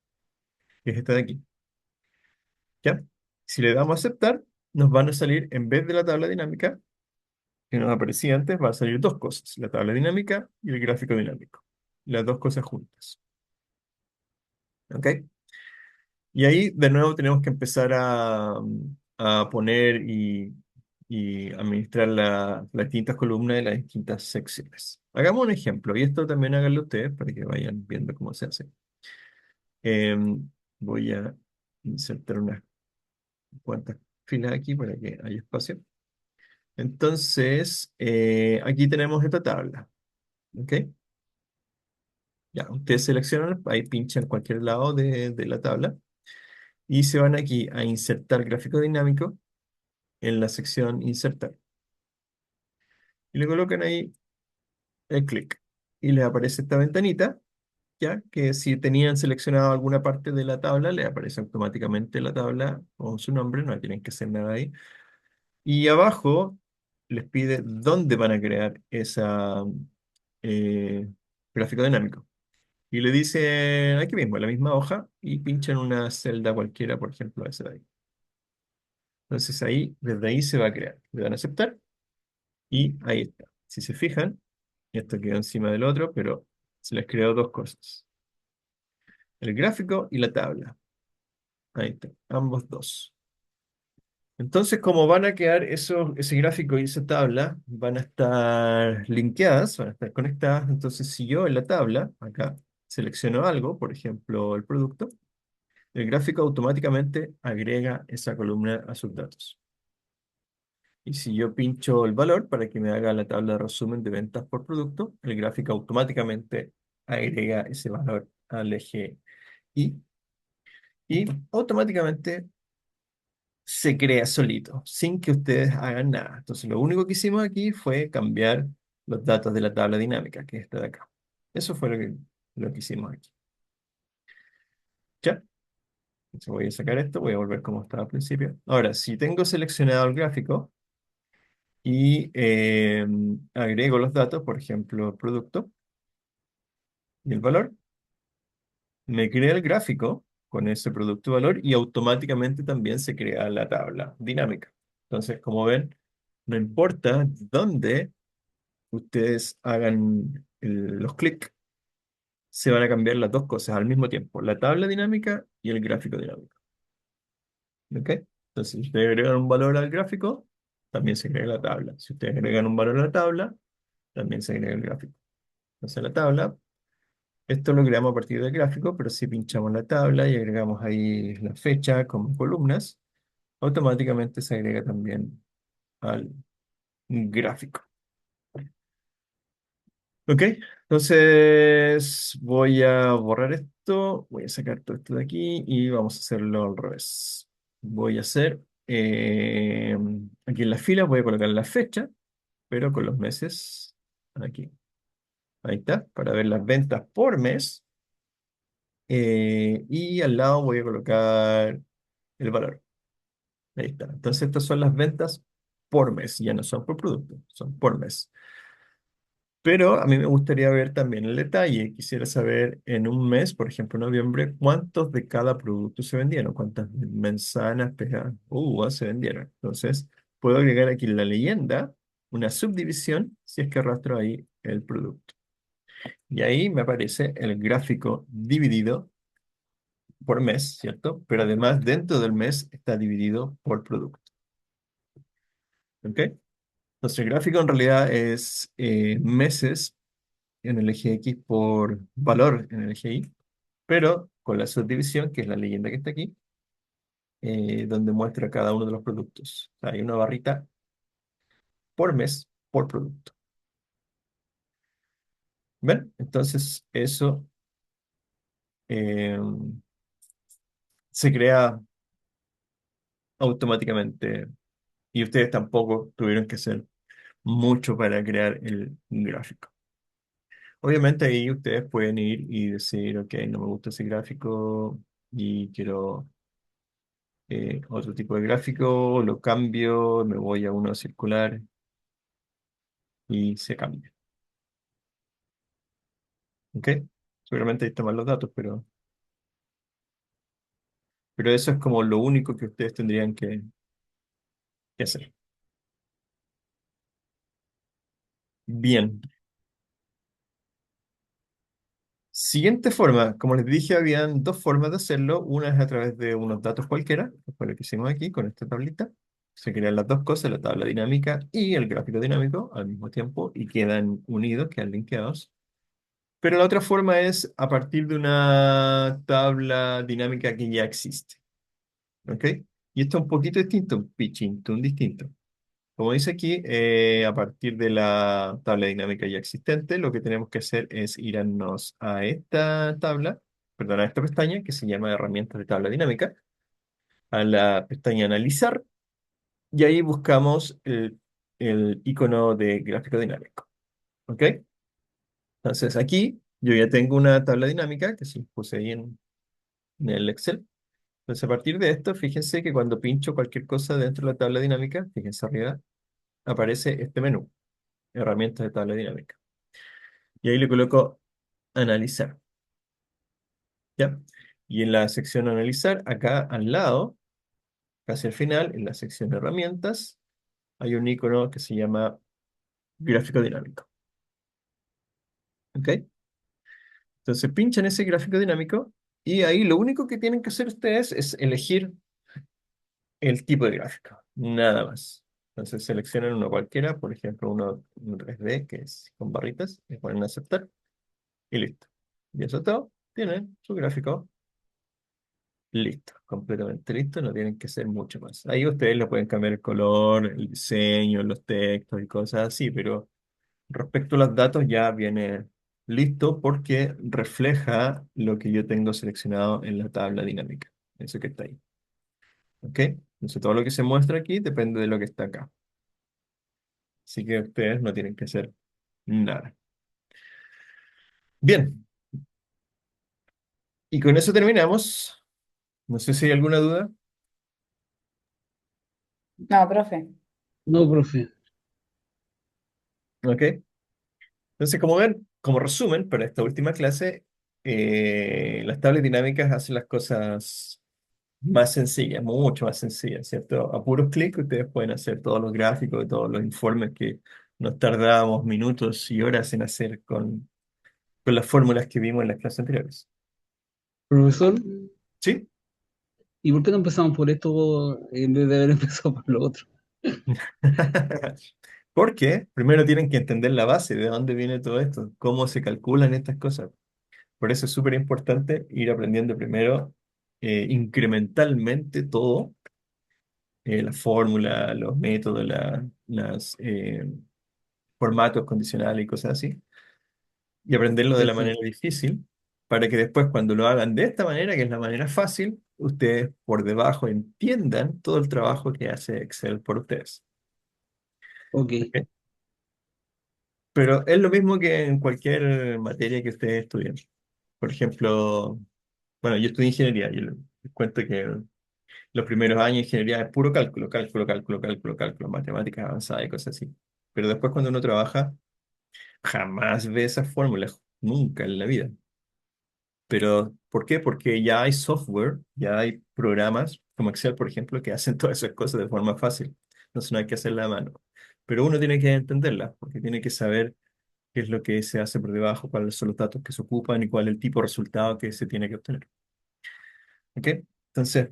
que es esta de aquí. ¿Ya? Si le damos a aceptar, nos van a salir, en vez de la tabla dinámica, que nos aparecía antes, va a salir dos cosas, la tabla dinámica y el gráfico dinámico. Las dos cosas juntas. ¿Ok? Y ahí de nuevo tenemos que empezar a poner y administrar las distintas columnas de las distintas secciones. Hagamos un ejemplo, y esto también háganlo ustedes para que vayan viendo cómo se hace. Voy a insertar unas cuantas filas aquí para que haya espacio. Entonces, aquí tenemos esta tabla. ¿Ok? Ya, ustedes seleccionan, ahí pinchan cualquier lado de la tabla y se van aquí a insertar gráfico dinámico en la sección insertar. Y le colocan ahí el clic. Y les aparece esta ventanita, ya que si tenían seleccionado alguna parte de la tabla, les aparece automáticamente la tabla con su nombre, no tienen que hacer nada ahí. Y abajo les pide dónde van a crear esa eh, gráfico dinámico. Y le dice aquí mismo, en la misma hoja, y pinchan una celda cualquiera, por ejemplo, esa de ahí. Entonces ahí, desde ahí se va a crear. Le dan a aceptar y ahí está. Si se fijan, esto quedó encima del otro, pero se les creó dos cosas. El gráfico y la tabla. Ahí está, ambos dos. Entonces, como van a quedar ese gráfico y esa tabla, van a estar linkeadas, van a estar conectadas. Entonces, si yo en la tabla, acá, selecciono algo, por ejemplo, el producto, el gráfico automáticamente agrega esa columna a sus datos. Y si yo pincho el valor para que me haga la tabla de resumen de ventas por producto, el gráfico automáticamente agrega ese valor al eje Y y automáticamente se crea solito, sin que ustedes hagan nada. Entonces, lo único que hicimos aquí fue cambiar los datos de la tabla dinámica, que es esta de acá. Eso fue lo que hicimos aquí. ¿Ya? Entonces voy a sacar esto, voy a volver como estaba al principio. Ahora, si tengo seleccionado el gráfico y agrego los datos, por ejemplo, producto y el valor, me crea el gráfico con ese producto y valor y automáticamente también se crea la tabla dinámica. Entonces, como ven, no importa dónde ustedes hagan los clics, se van a cambiar las dos cosas al mismo tiempo, la tabla dinámica y el gráfico dinámico. ¿Ok? Entonces, si ustedes agregan un valor al gráfico, también se crea la tabla. Si ustedes agregan un valor a la tabla, también se agrega el gráfico. Entonces la tabla, esto lo creamos a partir del gráfico, pero si pinchamos la tabla y agregamos ahí la fecha como columnas, automáticamente se agrega también al gráfico. Ok, entonces voy a borrar esto, voy a sacar todo esto de aquí y vamos a hacerlo al revés. Voy a hacer, aquí en las filas voy a colocar la fecha, pero con los meses aquí. Ahí está, para ver las ventas por mes. Y al lado voy a colocar el valor. Ahí está. Entonces estas son las ventas por mes, ya no son por producto, son por mes. Pero a mí me gustaría ver también el detalle. Quisiera saber en un mes, por ejemplo, noviembre, cuántos de cada producto se vendieron, cuántas manzanas, peras, uvas se vendieron. Entonces, puedo agregar aquí en la leyenda una subdivisión si es que arrastro ahí el producto. Y ahí me aparece el gráfico dividido por mes, ¿cierto? Pero además dentro del mes está dividido por producto. ¿Ok? Entonces, el gráfico en realidad es meses en el eje X por valor en el eje Y, pero con la subdivisión, que es la leyenda que está aquí, donde muestra cada uno de los productos. O sea, hay una barrita por mes por producto. ¿Ven? Entonces, eso eh, se crea automáticamente y ustedes tampoco tuvieron que hacer mucho para crear el gráfico. Obviamente ahí ustedes pueden ir y decir, ok, no me gusta ese gráfico y quiero otro tipo de gráfico, lo cambio, me voy a uno circular y se cambia. ¿Ok? Seguramente ahí están mal los datos, pero eso es como lo único que ustedes tendrían que hacer. Bien. Siguiente forma, como les dije, habían dos formas de hacerlo. Una es a través de unos datos cualquiera, que fue lo que hicimos aquí con esta tablita. Se crean las dos cosas, la tabla dinámica y el gráfico dinámico al mismo tiempo y quedan unidos, quedan linkeados. Pero la otra forma es a partir de una tabla dinámica que ya existe. ¿Ok? Y esto es un poquito distinto, un pichintún distinto. Como dice aquí, a partir de la tabla dinámica ya existente, lo que tenemos que hacer es irnos a esta tabla, perdón, a esta pestaña que se llama herramientas de tabla dinámica, a la pestaña analizar, y ahí buscamos el icono de gráfico dinámico. ¿Ok? Entonces aquí yo ya tengo una tabla dinámica que se puse ahí en el Excel. Entonces a partir de esto, fíjense que cuando pincho cualquier cosa dentro de la tabla dinámica, fíjense arriba, aparece este menú, herramientas de tabla dinámica. Y ahí le coloco analizar, ¿ya? Y en la sección analizar, acá al lado, casi al final, en la sección herramientas, hay un icono que se llama gráfico dinámico. ¿Ok? Entonces pinchan ese gráfico dinámico y ahí lo único que tienen que hacer ustedes es elegir el tipo de gráfico, nada más. Entonces seleccionan uno cualquiera, por ejemplo, uno 3D, que es con barritas, y ponen aceptar y listo. Y eso es todo, tienen su gráfico listo, completamente listo, no tienen que hacer mucho más. Ahí ustedes le pueden cambiar el color, el diseño, los textos y cosas así, pero respecto a los datos ya viene listo porque refleja lo que yo tengo seleccionado en la tabla dinámica, eso que está ahí. ¿Ok? Entonces todo lo que se muestra aquí depende de lo que está acá. Así que ustedes no tienen que hacer nada. Bien, y con eso terminamos. No sé si hay alguna duda. No, profe. No, profe. ¿Ok? Entonces, como ven, como resumen para esta última clase, las tablas dinámicas hacen las cosas más sencillas, mucho más sencillas, ¿cierto? A puros clics ustedes pueden hacer todos los gráficos y todos los informes que nos tardábamos minutos y horas en hacer con las fórmulas que vimos en las clases anteriores. Profesor, ¿Sí? ¿y por qué no empezamos por esto en vez de haber empezado por lo otro? Porque primero tienen que entender la base, de dónde viene todo esto, cómo se calculan estas cosas. Por eso es súper importante ir aprendiendo primero incrementalmente todo, la fórmula, los métodos, las formatos condicionales y cosas así, y aprenderlo de la manera Perfecto. difícil, para que después cuando lo hagan de esta manera, que es la manera fácil, ustedes por debajo entiendan todo el trabajo que hace Excel por ustedes. Ok, ¿Ok? Pero es lo mismo que en cualquier materia que ustedes estudien. Por ejemplo, bueno, yo estudié ingeniería, yo les cuento que los primeros años de ingeniería es puro cálculo, cálculo, cálculo, cálculo, cálculo, matemáticas avanzadas y cosas así. Pero después cuando uno trabaja, jamás ve esas fórmulas, nunca en la vida. Pero, ¿por qué? Porque ya hay software, ya hay programas como Excel, por ejemplo, que hacen todas esas cosas de forma fácil. Entonces no hay que hacerla a mano. Pero uno tiene que entenderlas, porque tiene que saber qué es lo que se hace por debajo, cuáles son los datos que se ocupan y cuál es el tipo de resultado que se tiene que obtener. ¿Ok? Entonces,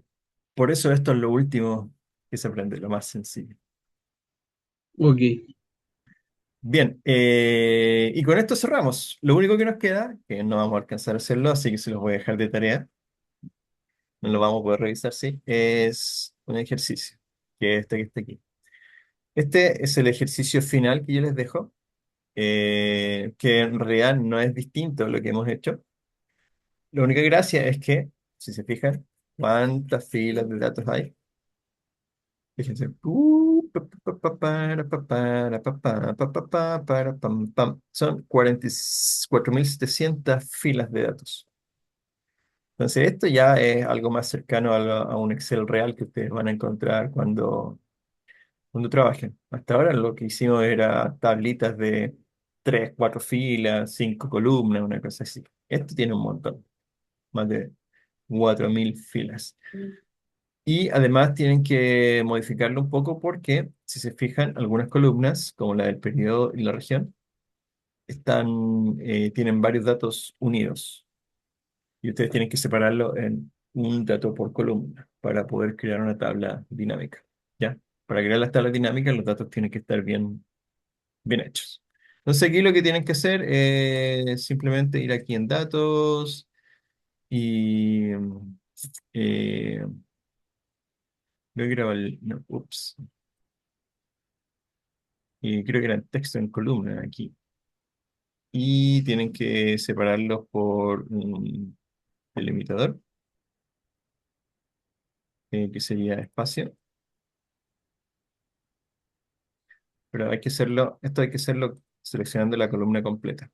por eso esto es lo último que se aprende, lo más sencillo. ok, Bien, y con esto cerramos. Lo único que nos queda, que no vamos a alcanzar a hacerlo, así que se los voy a dejar de tarea, no lo vamos a poder revisar, sí, es un ejercicio, que es este que está aquí. Este es el ejercicio final que yo les dejo, que en realidad no es distinto a lo que hemos hecho. La única gracia es que, si se fijan, cuántas filas de datos hay. Fíjense. Son 44.700 filas de datos. Entonces, esto ya es algo más cercano a un Excel real que ustedes van a encontrar cuando trabajen. Hasta ahora lo que hicimos era tablitas de 3 4 filas, 5 columnas, una cosa así. Esto tiene un montón, más de 4.000 filas. Y además tienen que modificarlo un poco porque, si se fijan, algunas columnas, como la del periodo y la región, tienen varios datos unidos. Y ustedes tienen que separarlo en un dato por columna para poder crear una tabla dinámica. ¿Ya? Para crear las tablas dinámicas, los datos tienen que estar bien hechos. Entonces aquí lo que tienen que hacer es simplemente ir aquí en datos y eh, creo que era no, ups. Y creo que eran texto en columna aquí. Y tienen que separarlos por un delimitador, que sería espacio. Pero esto hay que hacerlo seleccionando la columna completa.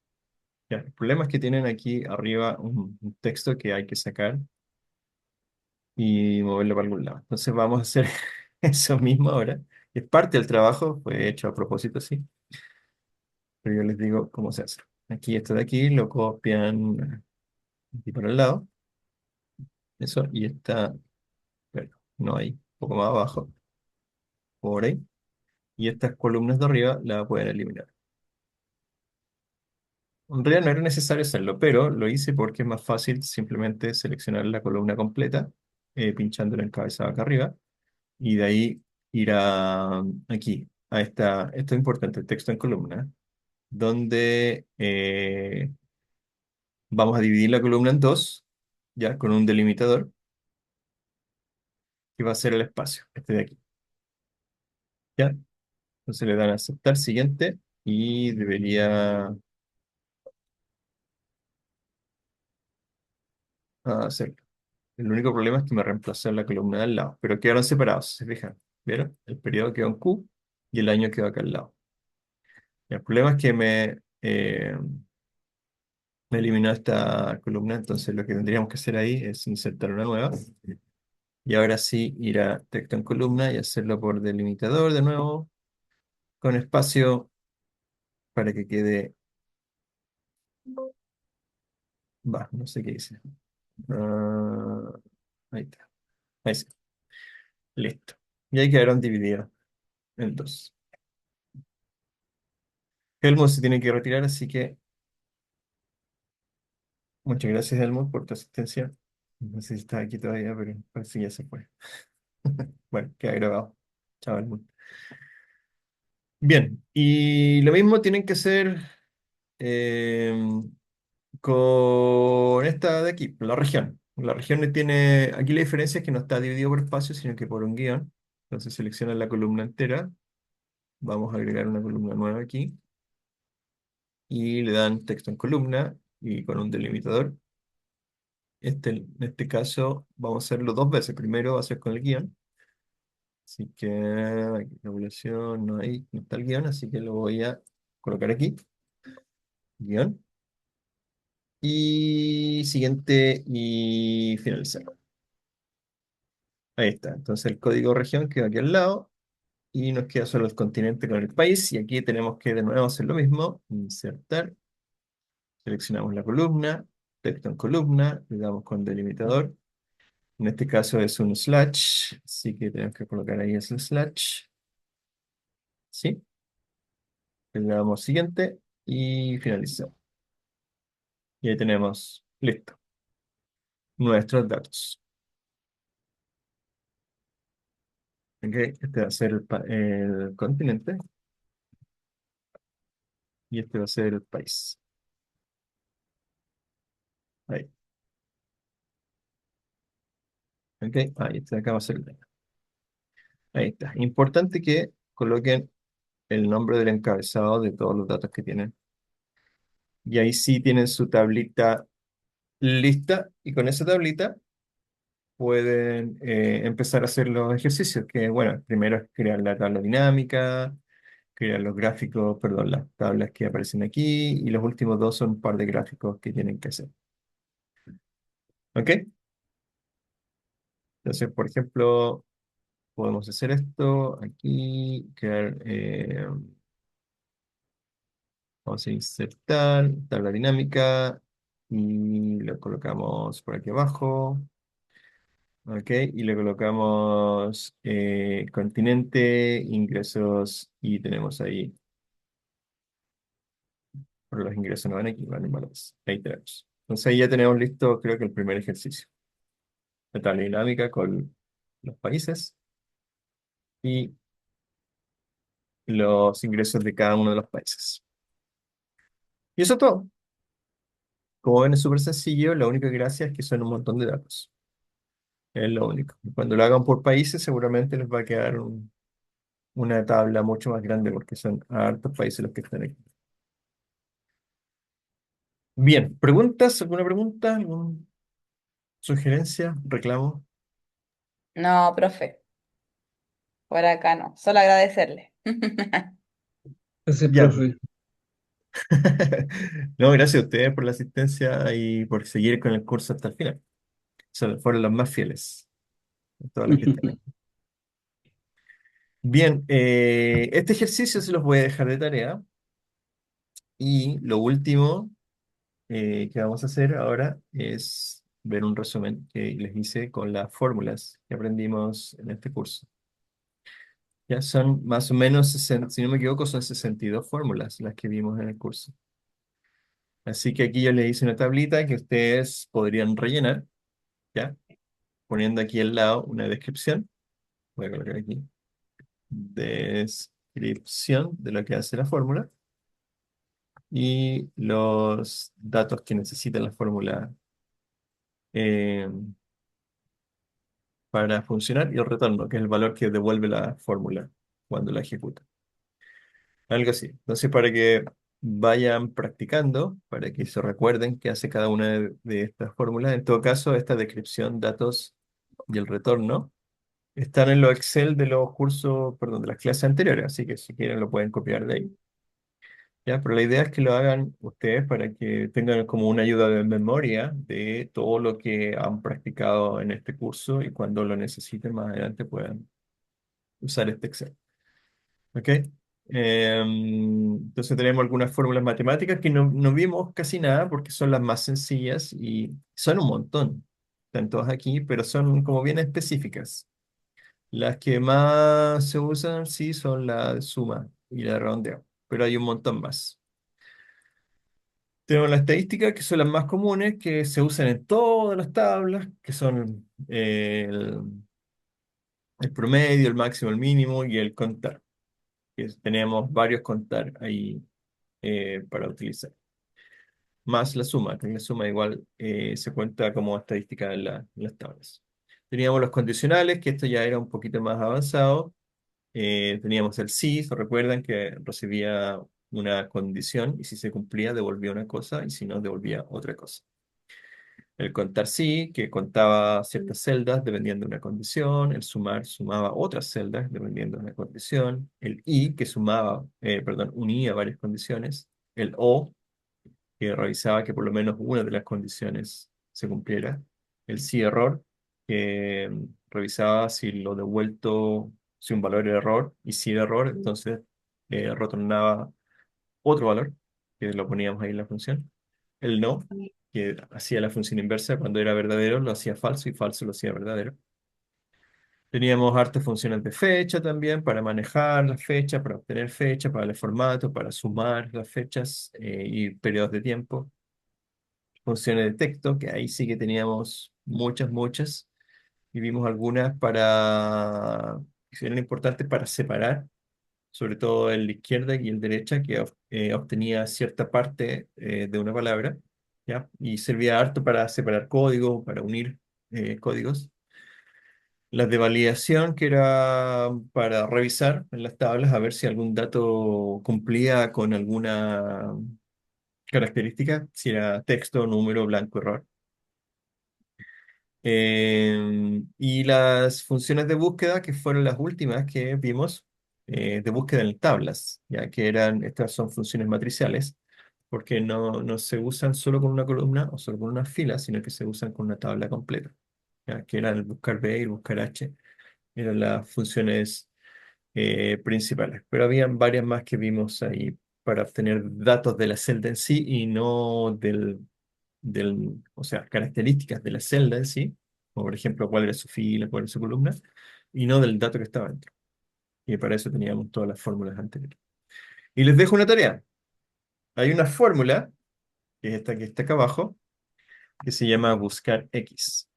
Ya, el problema es que tienen aquí arriba un texto que hay que sacar y moverlo para algún lado. Entonces vamos a hacer eso mismo ahora. Es parte del trabajo, fue hecho a propósito, sí, pero yo les digo cómo se hace. Aquí, esto de aquí, lo copian aquí por el lado, eso, y está, bueno, no hay, un poco más abajo, por ahí, y estas columnas de arriba las pueden eliminar. En realidad no era necesario hacerlo, pero lo hice porque es más fácil simplemente seleccionar la columna completa, pinchando en el encabezado acá arriba, y de ahí ir aquí, esto es importante, el texto en columna, donde vamos a dividir la columna en dos, ya, con un delimitador, que va a ser el espacio, este de aquí, ya. Entonces le dan a aceptar, siguiente, y debería hacerlo. El único problema es que me reemplazó la columna de al lado, pero quedaron separados, si se fijan. ¿Vieron? El periodo quedó en Q y el año quedó acá al lado. Y el problema es que me eliminó esta columna, entonces lo que tendríamos que hacer ahí es insertar una nueva. Y ahora sí ir a texto en columna y hacerlo por delimitador de nuevo, con espacio para que quede. Va, no sé qué dice. Ah, ahí está. Ahí sí. Listo. Y ahí quedaron divididos en dos. Helmut se tiene que retirar, así que muchas gracias, Helmut, por tu asistencia. No sé si está aquí todavía, pero parece que ya se fue. Bueno, queda grabado. Chao, Helmut. Bien, y lo mismo tienen que hacer eh, con esta de aquí, la región. La región tiene, aquí la diferencia es que no está dividido por espacio, sino que por un guión. Entonces seleccionan la columna entera. Vamos a agregar una columna nueva aquí. Y le dan texto en columna y con un delimitador. En este caso vamos a hacerlo dos veces. Primero va a ser con el guión. Así que aquí, regulación, no hay, no está el guión, así que lo voy a colocar aquí. Guión. Y siguiente y finalizar. Ahí está. Entonces el código región queda aquí al lado y nos queda solo el continente con el país. Y aquí tenemos que de nuevo hacer lo mismo. Insertar. Seleccionamos la columna, texto en columna, le damos con delimitador. En este caso es un slash, así que tenemos que colocar ahí ese slash. ¿Sí? Le damos siguiente y finalizamos. Y ahí tenemos, listo, nuestros datos. Ok, este va a ser el continente y este va a ser el país. Ahí, ok, ahí este de acá va a ser el. Ahí está. Importante que coloquen el nombre del encabezado de todos los datos que tienen. Y ahí sí tienen su tablita lista y con esa tablita pueden empezar a hacer los ejercicios, que bueno, primero es crear la tabla dinámica, crear los gráficos, perdón, las tablas que aparecen aquí y los últimos dos son un par de gráficos que tienen que hacer. ¿Ok? Entonces, por ejemplo, podemos hacer esto aquí, crear, vamos a insertar tabla dinámica y lo colocamos por aquí abajo. Ok, y le colocamos continente, ingresos, y tenemos ahí, por los ingresos no van aquí, van en valores. Ahí tenemos. Entonces ahí ya tenemos listo, creo que el primer ejercicio. La tabla dinámica con los países y los ingresos de cada uno de los países. Y eso es todo. Como ven, es súper sencillo. La única gracia es que son un montón de datos. Es lo único. Cuando lo hagan por países, seguramente les va a quedar una tabla mucho más grande porque son hartos países los que están aquí. Bien, ¿preguntas? ¿Alguna pregunta? ¿Alguna sugerencia? ¿Reclamo? No, profe, por acá no. Solo agradecerle. Gracias, Ya. profe. No, gracias a ustedes por la asistencia y por seguir con el curso hasta el final. Fueron los más fieles de todos los que están aquí. Bien, este ejercicio se los voy a dejar de tarea. Y lo último que vamos a hacer ahora es ver un resumen que les hice con las fórmulas que aprendimos en este curso. Ya son más o menos 60, si no me equivoco, son 62 fórmulas las que vimos en el curso. Así que aquí yo les hice una tablita que ustedes podrían rellenar, ¿ya? Poniendo aquí al lado una descripción. Voy a colocar aquí. Descripción de lo que hace la fórmula y los datos que necesita la fórmula eh, para funcionar y el retorno, que es el valor que devuelve la fórmula cuando la ejecuta. Algo así. Entonces, para que vayan practicando, para que se recuerden qué hace cada una de estas fórmulas. En todo caso, esta descripción, datos y el retorno están en los Excel de los cursos, perdón, de las clases anteriores, así que si quieren lo pueden copiar de ahí. ¿Ya? Pero la idea es que lo hagan ustedes para que tengan como una ayuda de memoria de todo lo que han practicado en este curso y cuando lo necesiten más adelante puedan usar este Excel. ¿Ok? Entonces tenemos algunas fórmulas matemáticas que no vimos casi nada porque son las más sencillas y son un montón. Están todas aquí, pero son como bien específicas. Las que más se usan, sí, son la de suma y la de redondeo, pero hay un montón más. Tenemos las estadísticas, que son las más comunes, que se usan en todas las tablas, que son el promedio, el máximo, el mínimo y el contar. que teníamos varios contar ahí para utilizar. Más la suma, que la suma igual se cuenta como estadística en en las tablas. Teníamos los condicionales, que esto ya era un poquito más avanzado. Teníamos el si, ¿se recuerdan que recibía una condición y si se cumplía devolvía una cosa y si no devolvía otra cosa? El contar sí, que contaba ciertas celdas dependiendo de una condición. El sumar sumaba otras celdas dependiendo de una condición. El y, que sumaba, perdón, unía varias condiciones. El o, que revisaba que por lo menos una de las condiciones se cumpliera. El sí error, que revisaba si lo devuelto, si un valor era error, y si era error, entonces retornaba otro valor, que lo poníamos ahí en la función. El no, que hacía la función inversa, cuando era verdadero lo hacía falso y falso lo hacía verdadero. Teníamos hartas funciones de fecha también para manejar las fechas, para obtener fechas, para el formato, para sumar las fechas y periodos de tiempo. Funciones de texto, que ahí sí que teníamos muchas, y vimos algunas que eran importantes para separar, sobre todo el de izquierda y el derecha, que obtenía cierta parte de una palabra, ¿ya? Y servía harto para separar código, para unir códigos. Las de validación, que era para revisar en las tablas a ver si algún dato cumplía con alguna característica, si era texto, número, blanco, error. Y las funciones de búsqueda, que fueron las últimas que vimos, de búsqueda en tablas, ya que estas son funciones matriciales, porque no se usan solo con una columna o solo con una fila, sino que se usan con una tabla completa, ya que eran el buscar B y el buscar H, eran las funciones principales. Pero habían varias más que vimos ahí para obtener datos de la celda en sí y no o sea, características de la celda en sí, como por ejemplo cuál era su fila, cuál era su columna, y no del dato que estaba dentro. Y para eso teníamos todas las fórmulas anteriores. Y les dejo una tarea. Hay una fórmula, que es esta que está acá abajo, que se llama buscar X.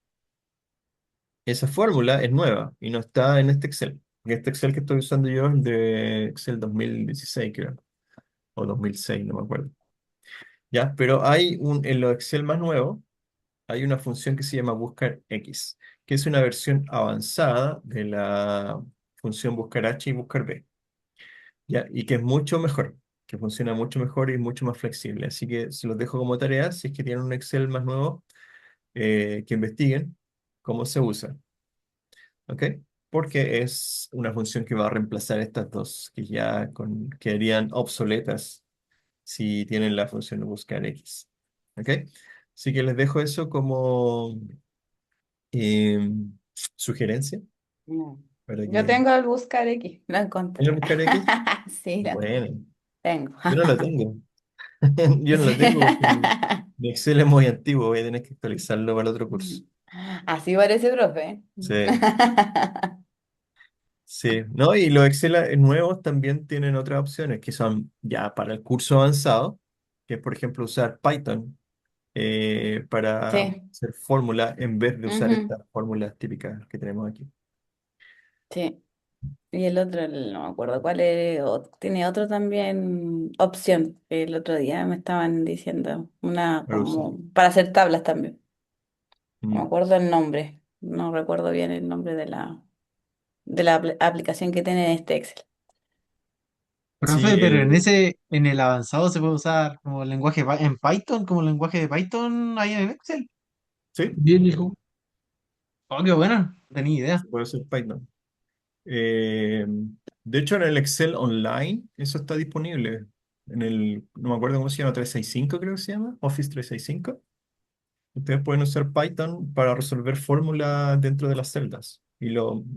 Esa fórmula es nueva y no está en este Excel. Este Excel que estoy usando yo es de Excel 2016, creo, o 2006, no me acuerdo. ¿Ya? Pero en los Excel más nuevos, hay una función que se llama buscar X, que es una versión avanzada de la función buscar H y buscar B, ¿ya? Y que es mucho mejor, que funciona mucho mejor y mucho más flexible. Así que se los dejo como tarea, si es que tienen un Excel más nuevo, que investiguen cómo se usa, ¿ok? Porque es una función que va a reemplazar estas dos, que ya quedarían obsoletas si tienen la función de buscar X, ¿ok? Así que les dejo eso como eh, sugerencia No. para Yo que... tengo el buscar X, lo ¿Quieres encontré. buscar X? Sí, lo Bueno, tengo. yo no lo tengo. Yo no lo Sí. tengo porque mi Excel es muy antiguo, voy a tener que actualizarlo para el otro curso. Así parece, profe. Sí, sí. No, y los Excel nuevos también tienen otras opciones que son ya para el curso avanzado, que es por ejemplo usar Python para Sí. hacer fórmula en vez de usar Ujú, estas fórmulas típicas que tenemos aquí. sí. Y el otro, no me acuerdo cuál es, tiene otro también opción. El otro día me estaban diciendo, una Para usar. como para hacer tablas también. No me Mm. acuerdo el nombre, no recuerdo bien el nombre de la aplicación que tiene este Excel. Profe, Sí, pero en el avanzado se puede usar como lenguaje en Python, como lenguaje de Python ahí en Excel. sí, Bien, hijo. Oh, qué bueno, no tenía idea. se puede usar Python. Eh, de hecho, en el Excel Online, eso está disponible. No me acuerdo cómo se llama, 365 creo que se llama, Office 365. Ustedes pueden usar Python para resolver fórmulas dentro de las celdas y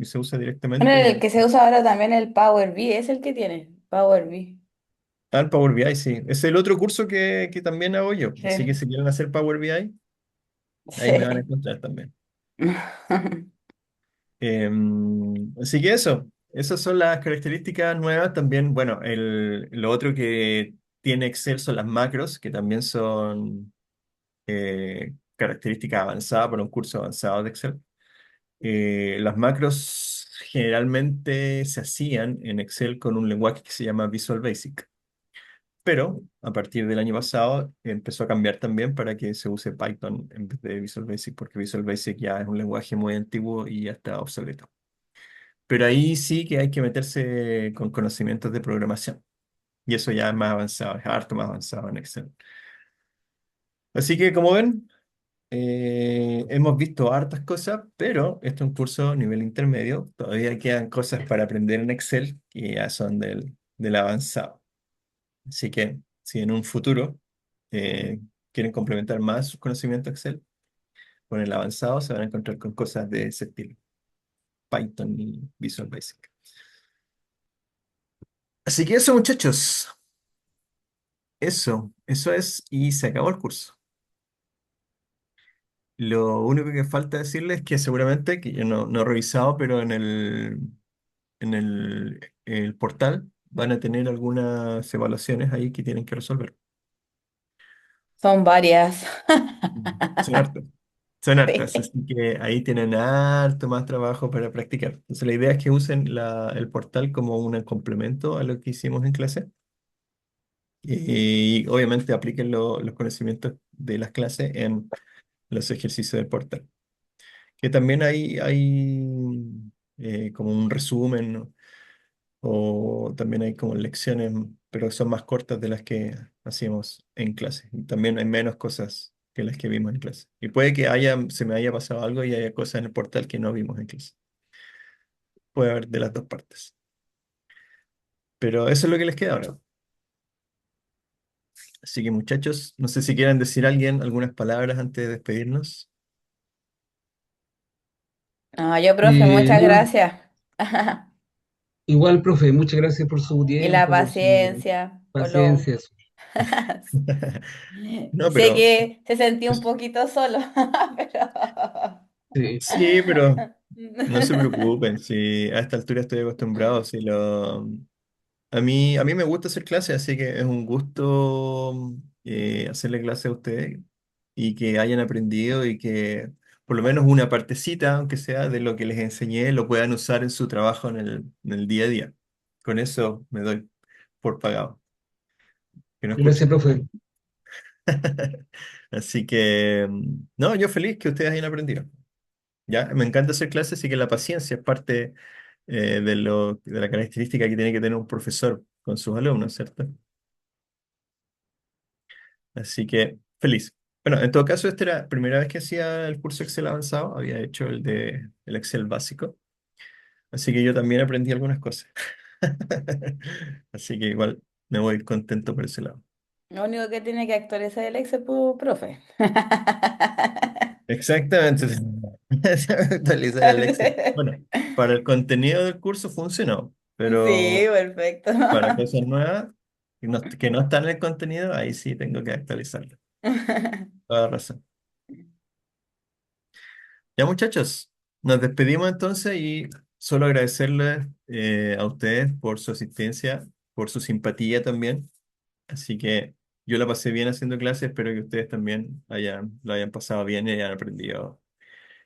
se usa Bueno, directamente el que se usa ahora también el Power BI, es el que tiene, Power BI. al Power BI, sí. Es el otro curso que también hago yo. Así que Sí, si quieren hacer Power BI, ahí me van a sí. encontrar también. Así que eso, esas son las características nuevas. También, bueno, lo otro que tiene Excel son las macros, que también son características avanzadas para un curso avanzado de Excel. Las macros generalmente se hacían en Excel con un lenguaje que se llama Visual Basic. Pero a partir del año pasado empezó a cambiar también para que se use Python en vez de Visual Basic, porque Visual Basic ya es un lenguaje muy antiguo y ya está obsoleto. Pero ahí sí que hay que meterse con conocimientos de programación. Y eso ya es más avanzado, es harto más avanzado en Excel. Así que como ven, hemos visto hartas cosas, pero este es un curso nivel intermedio. Todavía quedan cosas para aprender en Excel que ya son del avanzado. Así que si en un futuro eh, quieren complementar más sus conocimientos Excel con el avanzado, se van a encontrar con cosas de ese estilo, Python y Visual Basic. Así que eso, muchachos, eso es, y se acabó el curso. Lo único que falta decirles es que seguramente, que yo no he revisado, pero en el portal van a tener algunas evaluaciones ahí que tienen que resolver. Son varias. Son hartas. Son hartas, Sí. así que ahí tienen harto más trabajo para practicar. Entonces la idea es que usen el portal como un complemento a lo que hicimos en clase y obviamente apliquen los conocimientos de las clases en los ejercicios del portal. Que también hay como un resumen, ¿no? O también hay como lecciones, pero son más cortas de las que hacíamos en clase. Y también hay menos cosas que las que vimos en clase. Y puede que se me haya pasado algo y haya cosas en el portal que no vimos en clase. Puede haber de las dos partes. Pero eso es lo que les queda ahora. Así que muchachos, no sé si quieren decir algunas palabras antes de despedirnos. No, yo, profe, muchas No, gracias. igual, profe, muchas gracias por su Y la tiempo, por su paciencia, por lo... paciencia. No, Sé pero que se sentía un poquito solo, pero... Sí. sí, pero no se preocupen. Si a esta altura estoy acostumbrado, si a mí me gusta hacer clases, así que es un gusto hacerle clase a ustedes y que hayan aprendido y que por lo menos una partecita, aunque sea de lo que les enseñé, lo puedan usar en su trabajo en el día a día. Con eso me doy por pagado, que no es curso. Gracias, profe. Así que, no, yo feliz que ustedes hayan aprendido. Ya, me encanta hacer clases y que la paciencia es parte de la característica que tiene que tener un profesor con sus alumnos, ¿cierto? Así que feliz. Bueno, en todo caso, esta era la primera vez que hacía el curso Excel avanzado, había hecho el Excel básico, así que yo también aprendí algunas cosas. Así que igual me voy contento por ese lado. Lo único que tiene que actualizar el Excel, profe. Exactamente. Actualizar el Excel. Bueno, para el contenido del curso funcionó, Sí, pero perfecto. para cosas nuevas que no están en el contenido, ahí sí tengo que actualizarlo. Toda razón. Ya muchachos, nos despedimos entonces y solo agradecerles a ustedes por su asistencia, por su simpatía también. Así que yo la pasé bien haciendo clases, espero que ustedes también lo hayan pasado bien y hayan aprendido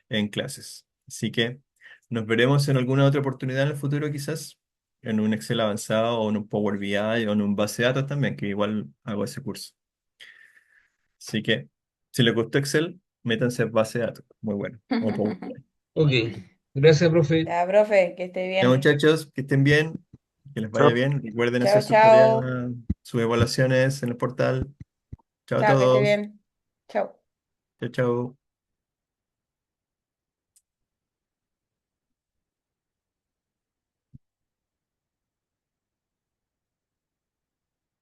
en clases. Así que nos veremos en alguna otra oportunidad en el futuro quizás, en un Excel avanzado o en un Power BI o en un base de datos también, que igual hago ese curso. Así que si les gustó Excel, métanse en base de datos, muy bueno, o Power BI. Ok. Gracias, profe. Ya, profe, que esté Ya bien. muchachos, que estén bien, que les vaya bien. Recuerden Chao, hacer sus tareas, chao. sus evaluaciones en el portal. Chao a Chao, que esté todos. bien. Chao. Chao, chao.